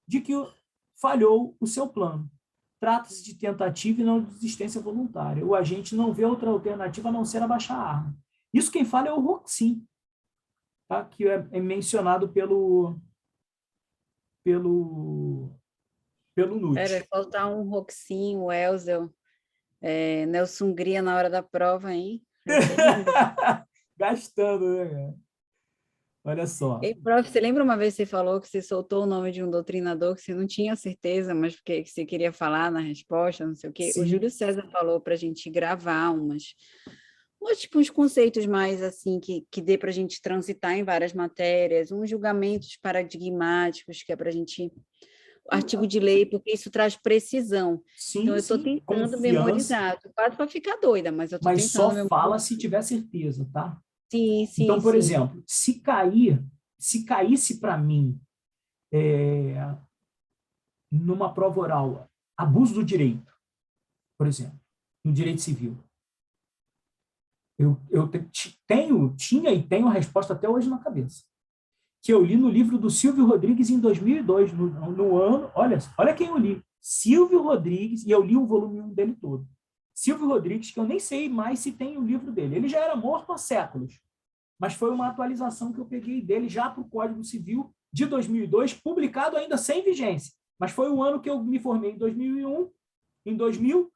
de que falhou o seu plano. Trata-se de tentativa e não de desistência voluntária. O agente não vê outra alternativa a não ser abaixar a arma. Isso quem fala é o Roxin, tá? Que é mencionado pelo Nutt. Era faltar um Roxinho, o Elzel, Nelson Hungria na hora da prova, hein? Gastando, né, cara? Olha só. Ei, prof, você lembra uma vez que você falou que você soltou o nome de um doutrinador que você não tinha certeza, mas porque você queria falar na resposta, não sei o quê? Sim. O Júlio César falou para a gente gravar tipo, uns conceitos mais assim que dê para a gente transitar em várias matérias, uns julgamentos paradigmáticos que é para a gente artigo de lei, porque isso traz precisão. Sim, então eu estou tentando memorizar, quase para ficar doida, mas eu estou tentando só memorizar. Fala se tiver certeza, tá? Sim. Então, por exemplo, se caísse para mim numa prova oral abuso do direito, por exemplo, no direito civil, eu tinha e tenho a resposta até hoje na cabeça, que eu li no livro do Silvio Rodrigues em 2002, no ano, olha quem eu li, Silvio Rodrigues, e eu li o volume 1 dele todo. Silvio Rodrigues, que eu nem sei mais se tem o livro dele, ele já era morto há séculos, mas foi uma atualização que eu peguei dele já para o Código Civil de 2002, publicado ainda sem vigência, mas foi o ano que eu me formei em 2001, em 2001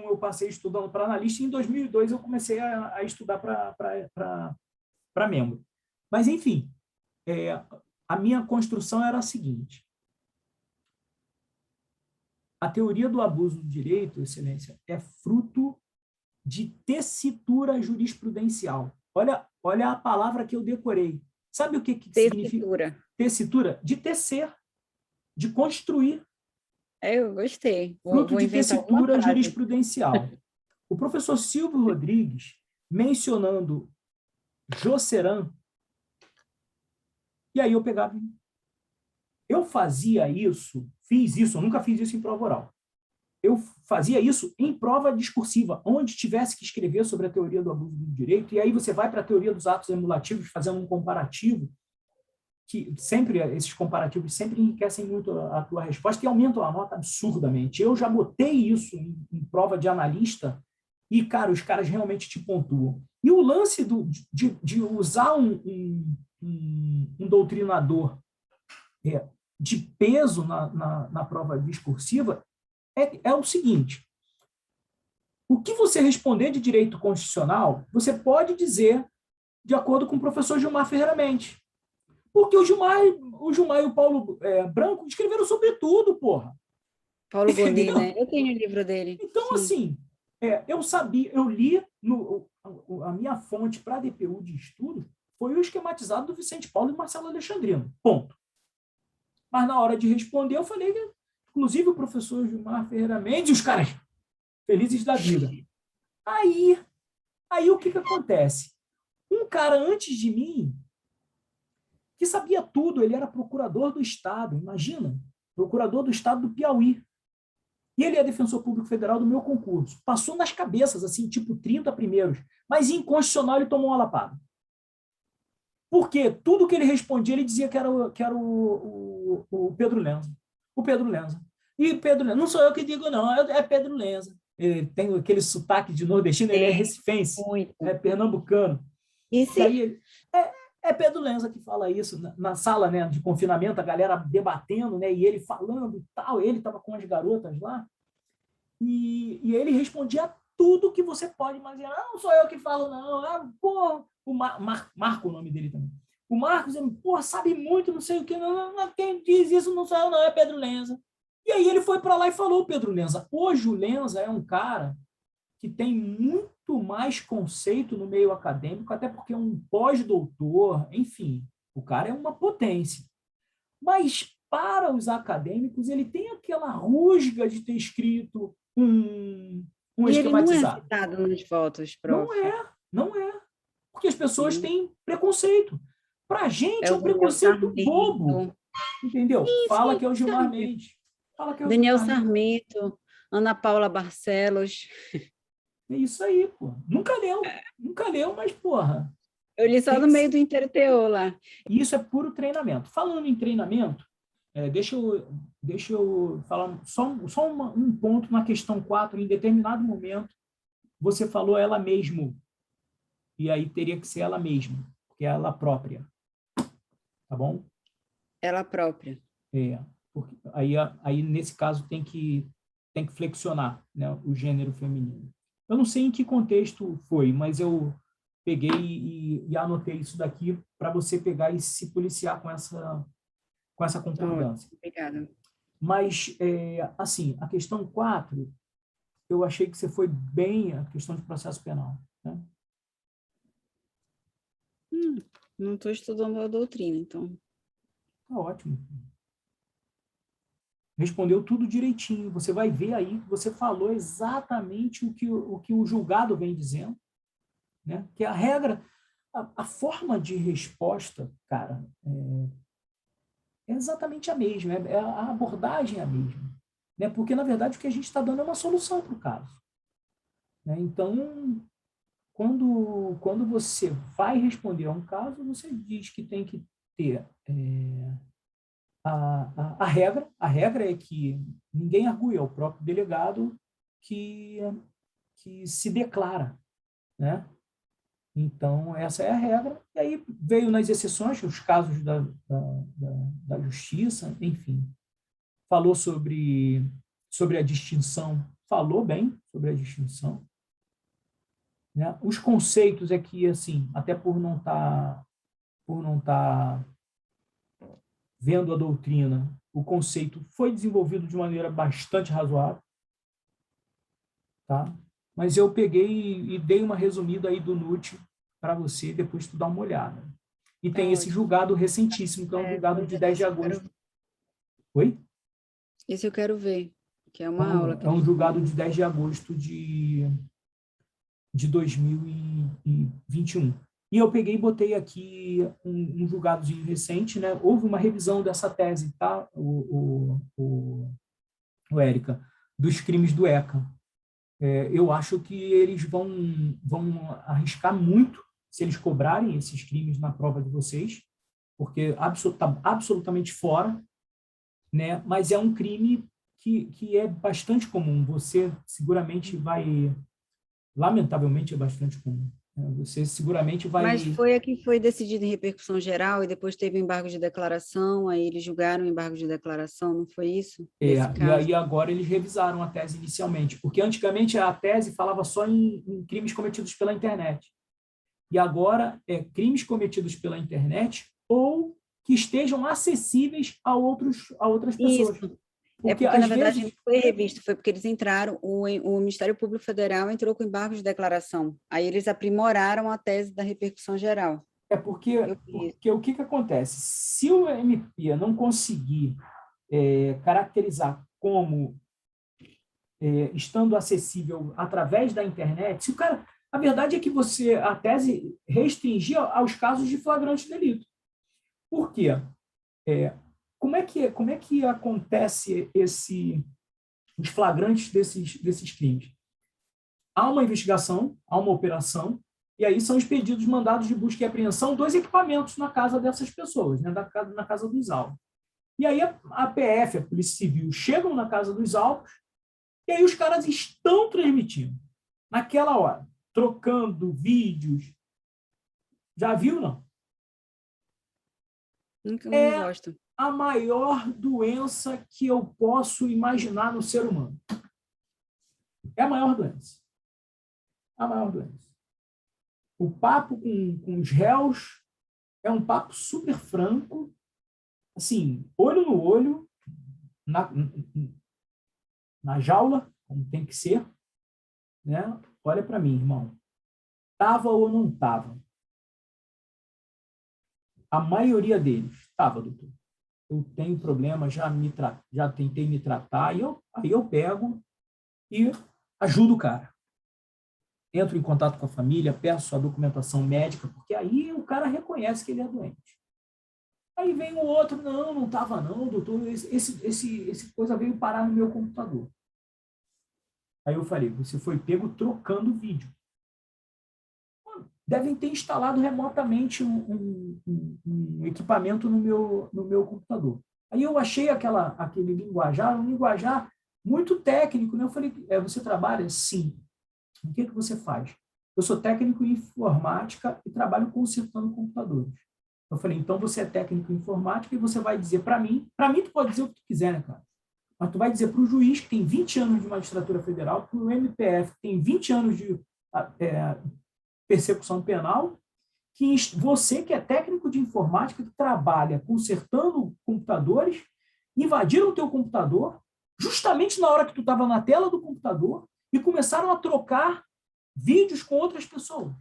eu passei estudando para analista, e em 2002 eu comecei a estudar para membro. Mas, enfim, a minha construção era a seguinte: a teoria do abuso do direito, Excelência, é fruto de tessitura jurisprudencial. Olha a palavra que eu decorei. Sabe o que significa? Tessitura? De tecer, de construir. Eu gostei. Fruto de tessitura jurisprudencial. O professor Silvio Rodrigues, mencionando Josserand, e aí eu pegava... Eu fazia isso, eu nunca fiz isso em prova oral. Eu fazia isso em prova discursiva, onde tivesse que escrever sobre a teoria do abuso do direito, e aí você vai para a teoria dos atos emulativos, fazendo um comparativo, que sempre, esses comparativos sempre enriquecem muito a tua resposta e aumentam a nota absurdamente. Eu já botei isso em prova de analista e, cara, os caras realmente te pontuam. E o lance de usar um doutrinador de peso na prova discursiva é o seguinte: o que você responder de direito constitucional, você pode dizer de acordo com o professor Gilmar Ferreira Mendes. Porque o Gilmar e o Paulo Branco escreveram sobre tudo, porra. Paulo Bonet, né? Eu tenho o livro dele. Então, assim, eu li, a minha fonte para a DPU de estudo foi o esquematizado do Vicente Paulo e Marcelo Alexandrino. Ponto. Mas na hora de responder, eu falei que, inclusive, o professor Gilmar Ferreira Mendes, os caras felizes da vida. Aí o que acontece? Um cara antes de mim, que sabia tudo, ele era procurador do Estado, imagina, procurador do Estado do Piauí. E ele é defensor público federal do meu concurso. Passou nas cabeças, assim, tipo 30 primeiros, mas inconstitucional ele tomou uma lapada. Porque tudo que ele respondia, ele dizia que era o Pedro Lenza. O Pedro Lenza. E Pedro Lenza, não sou eu que digo, não, é Pedro Lenza. Ele tem aquele sotaque de nordestino, ele é recifense, é pernambucano. E aí ele... É Pedro Lenza que fala isso na sala, né, de confinamento, a galera debatendo, né, e ele falando e tal, ele estava com as garotas lá, e ele respondia tudo que você pode imaginar. Não sou eu que falo, não. O Marco, o nome dele também. O Marcos, sabe muito, não sei o que, não, quem diz isso não sou eu, não, é Pedro Lenza. E aí ele foi para lá e falou o Pedro Lenza. Hoje o Lenza é um cara que tem muito mais conceito no meio acadêmico, até porque é um pós-doutor, enfim, o cara é uma potência. Mas, para os acadêmicos, ele tem aquela rusga de ter escrito um E ele não é esquematizado. citado nos votos, Não prof. é, não é. Porque as pessoas Sim. têm preconceito. Para a gente É é o um Daniel preconceito bobo, Sarmento. entendeu? Sim, Fala sim, que é o Gilmar Sarmento. Mendes. Fala que é o Daniel Gilmar Mendes. Sarmento, Ana Paula Barcelos. É isso aí, pô. Nunca leu, mas, porra, Eu li só tem no que meio ser. do Interteô lá. E isso é puro treinamento. Falando em treinamento, deixa eu falar só um ponto na questão 4. Em determinado momento, você falou ela mesmo, e aí teria que ser ela mesma, porque é ela própria, tá bom? Ela própria. É, porque aí nesse caso tem que flexionar, né, o gênero feminino. Eu não sei em que contexto foi, mas eu peguei e anotei isso daqui para você pegar e se policiar com essa Tá ótimo, concordância. obrigada. Mas, assim, a questão 4 eu achei que você foi bem a questão de processo penal, né? Não estou estudando a doutrina, então. Tá ótimo. Respondeu tudo direitinho. Você vai ver aí que você falou exatamente o que o julgado vem dizendo, né? Que a regra, a forma de resposta, cara, é exatamente a mesma, a abordagem é a mesma, né? Porque, na verdade, o que a gente está dando é uma solução para o caso, né? Então, quando você vai responder a um caso, você diz que tem que ter a regra é que ninguém argui, é o próprio delegado que se declara, né? Então, essa é a regra. E aí veio nas exceções, os casos da justiça, enfim. Falou sobre a distinção, falou bem sobre a distinção, né? Os conceitos é que, assim, até por não tá vendo a doutrina, o conceito foi desenvolvido de maneira bastante razoável, tá? Mas eu peguei e dei uma resumida aí do NUT para você depois tu dar uma olhada. E Tá tem esse ótimo. julgado recentíssimo, que é um julgado Pois de é, 10 de esse eu agosto. quero, Oi? esse eu quero ver, que é É uma aula um, que é um eles julgado dão. de 10 de agosto de 2021. E eu peguei e botei aqui um julgadozinho recente, né? Houve uma revisão dessa tese, tá, o Érica, dos crimes do ECA. Eu acho que eles vão arriscar muito se eles cobrarem esses crimes na prova de vocês, porque está absolutamente fora, né? Mas é um crime que é bastante comum. Você seguramente vai, lamentavelmente é bastante comum, né? Você seguramente Mas vai. foi a que foi decidida em repercussão geral e depois teve o embargo de declaração, aí eles julgaram o embargo de declaração, não foi isso? Desse E caso? aí agora eles revisaram a tese inicialmente, porque antigamente a tese falava só em crimes cometidos pela internet. E agora é crimes cometidos pela internet ou que estejam acessíveis a outras pessoas. Isso. É Porque, porque, na às verdade, não vezes, foi revisto, foi porque eles entraram, o Ministério Público Federal entrou com embargo de declaração. Aí eles aprimoraram a tese da repercussão geral. é porque, Eu vi isso. porque o que acontece? Se o MP não conseguir caracterizar como estando acessível através da internet, se o cara. A verdade é que a tese restringia aos casos de flagrante delito. Por quê? Como é que acontece os flagrantes desses crimes? Há uma investigação, há uma operação, e aí são expedidos mandados de busca e apreensão dos equipamentos na casa dessas pessoas, né, na casa dos alvos. E aí a PF, a Polícia Civil, chegam na casa dos alvos, e aí os caras estão transmitindo, naquela hora, trocando vídeos. Já viu, não? Não É gosto. a maior doença que eu posso imaginar no ser humano. É a maior doença. A maior doença. O papo com os réus é um papo super franco, assim, olho no olho, na jaula, como tem que ser, né? Olha para mim, irmão. Tava ou não tava? A maioria deles tava, doutor. Eu tenho problema, já tentei me tratar, aí eu pego e ajudo o cara. Entro em contato com a família, peço a documentação médica, porque aí o cara reconhece que ele é doente. Aí vem o outro, não estava não, doutor, esse coisa veio parar no meu computador. Aí eu falei, você foi pego trocando vídeo. Devem ter instalado remotamente um equipamento no meu computador. Aí eu achei aquele linguajar, um linguajar muito técnico, né? Eu falei, você trabalha? Sim. O que você faz? Eu sou técnico em informática e trabalho consertando computadores. Eu falei, então você é técnico em informática e você vai dizer para mim tu pode dizer o que tu quiser, né, cara? Mas tu vai dizer para o juiz que tem 20 anos de magistratura federal, para o MPF que tem 20 anos de persecução penal, que você que é técnico de informática, que trabalha consertando computadores, invadiram o teu computador, justamente na hora que tu estava na tela do computador, e começaram a trocar vídeos com outras pessoas.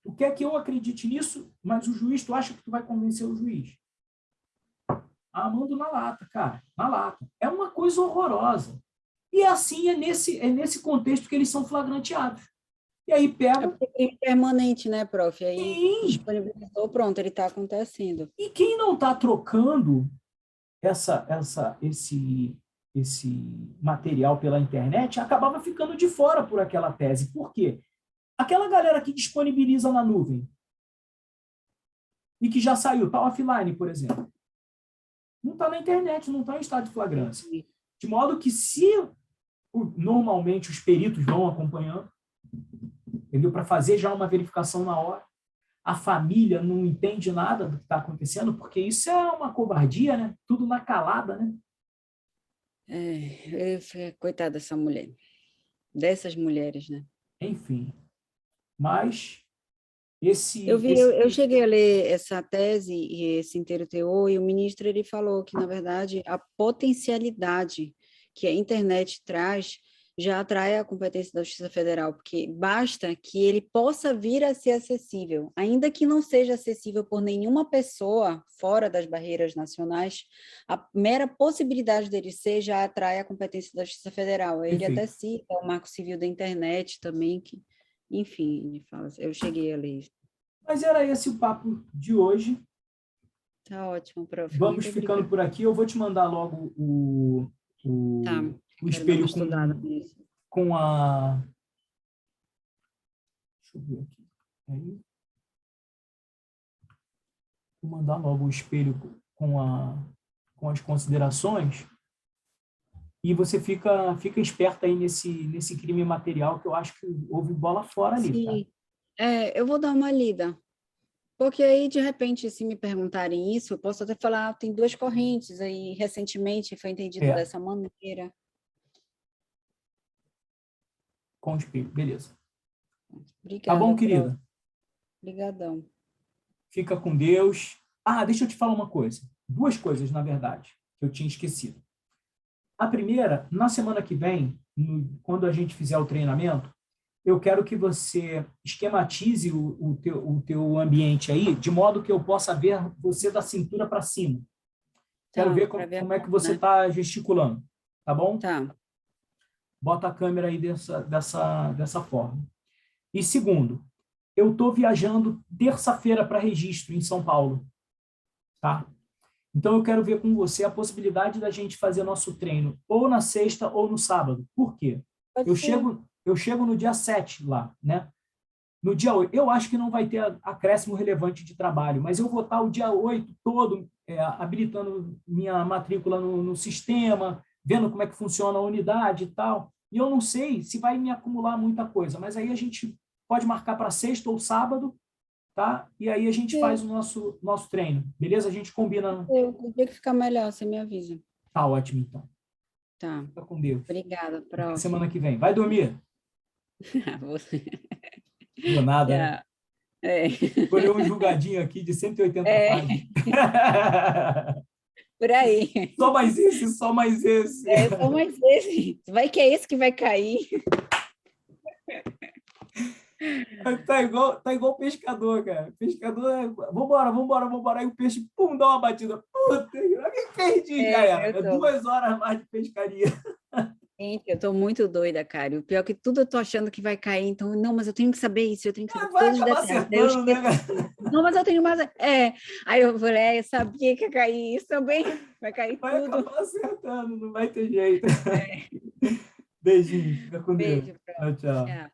Tu quer que eu acredite nisso, mas o juiz, tu acha que tu vai convencer o juiz? Ah, mando na lata, cara, na lata. É uma coisa horrorosa. E assim é nesse contexto que eles são flagranteados. E aí pega... É permanente, né, prof? Aí Sim. disponibilizou, pronto, ele está acontecendo. E quem não está trocando esse material pela internet acabava ficando de fora por aquela tese. Por quê? Aquela galera que disponibiliza na nuvem e que já saiu, está offline, por exemplo, não está na internet, não está em estado de flagrância. De modo que se normalmente os peritos vão acompanhando, entendeu? Para fazer já uma verificação na hora, a família não entende nada do que está acontecendo, porque isso é uma covardia, né? Tudo na calada, né? Coitada dessa mulher. Dessas mulheres, né? Enfim. Mas eu cheguei a ler essa tese e esse inteiro teor, e o ministro ele falou que, na verdade, a potencialidade que a internet traz já atrai a competência da Justiça Federal, porque basta que ele possa vir a ser acessível, ainda que não seja acessível por nenhuma pessoa fora das barreiras nacionais, a mera possibilidade dele ser já atrai a competência da Justiça Federal. Ele até cita o Marco Civil da Internet também, que, enfim, ele fala, eu cheguei a ler isso. Mas era esse o papo de hoje. Tá ótimo, prof. Vamos ficando por aqui. Eu vou te mandar logo o espelho com a... Deixa eu ver aqui. Aí. Vou mandar logo o espelho com as considerações. E você fica esperto aí nesse crime material, que eu acho que houve bola fora ali. Sim. Tá? Eu vou dar uma lida. Porque aí, de repente, se me perguntarem isso, eu posso até falar, tem duas correntes aí, recentemente foi entendido dessa maneira. Com o espelho, beleza. Obrigada, tá bom, querida? Obrigadão. Fica com Deus. Ah, deixa eu te falar uma coisa. Duas coisas, na verdade, que eu tinha esquecido. A primeira, na semana que vem, quando a gente fizer o treinamento, eu quero que você esquematize o teu ambiente aí, de modo que eu possa ver você da cintura para cima. Quero ver como é que você está gesticulando. Tá bom? Tá. Bota a câmera aí dessa forma. E segundo, eu estou viajando terça-feira para registro em São Paulo. Tá? Então, eu quero ver com você a possibilidade da gente fazer nosso treino ou na sexta ou no sábado. Por quê? Eu chego no dia 7 lá, né? No dia 8, eu acho que não vai ter acréscimo relevante de trabalho, mas eu vou estar o dia 8 todo habilitando minha matrícula no sistema, vendo como é que funciona a unidade e tal. E eu não sei se vai me acumular muita coisa, mas aí a gente pode marcar para sexta ou sábado, tá? E aí a gente faz o nosso treino, beleza? A gente combina. O dia que ficar melhor, você me avisa. Tá ótimo, então. Tá. Fica com Deus. Obrigada, prof. Até semana que vem. Vai dormir. Você. Por nada, né? Escolheu um julgadinho aqui de 180 páginas. Por aí. Só mais esse, só mais esse. Só mais esse. Vai que é esse que vai cair. Tá igual pescador, cara. Pescador vambora. Aí o peixe, pum, dá uma batida. Puta, me perdi, já era. 2 horas mais de pescaria. Gente, eu tô muito doida, cara. O pior é que tudo eu tô achando que vai cair, então, não, mas eu tenho que saber isso, eu tenho que saber Vai todos os acabar detalhes. Daí eu acertando, né, esqueço tudo. Não, mas eu tenho mais. Aí eu falei, eu sabia que ia cair isso também, vai cair vai tudo. acabar acertando, não vai ter jeito. É, Beijinho, fica com Deus. beijo, Tchau, tchau. tchau.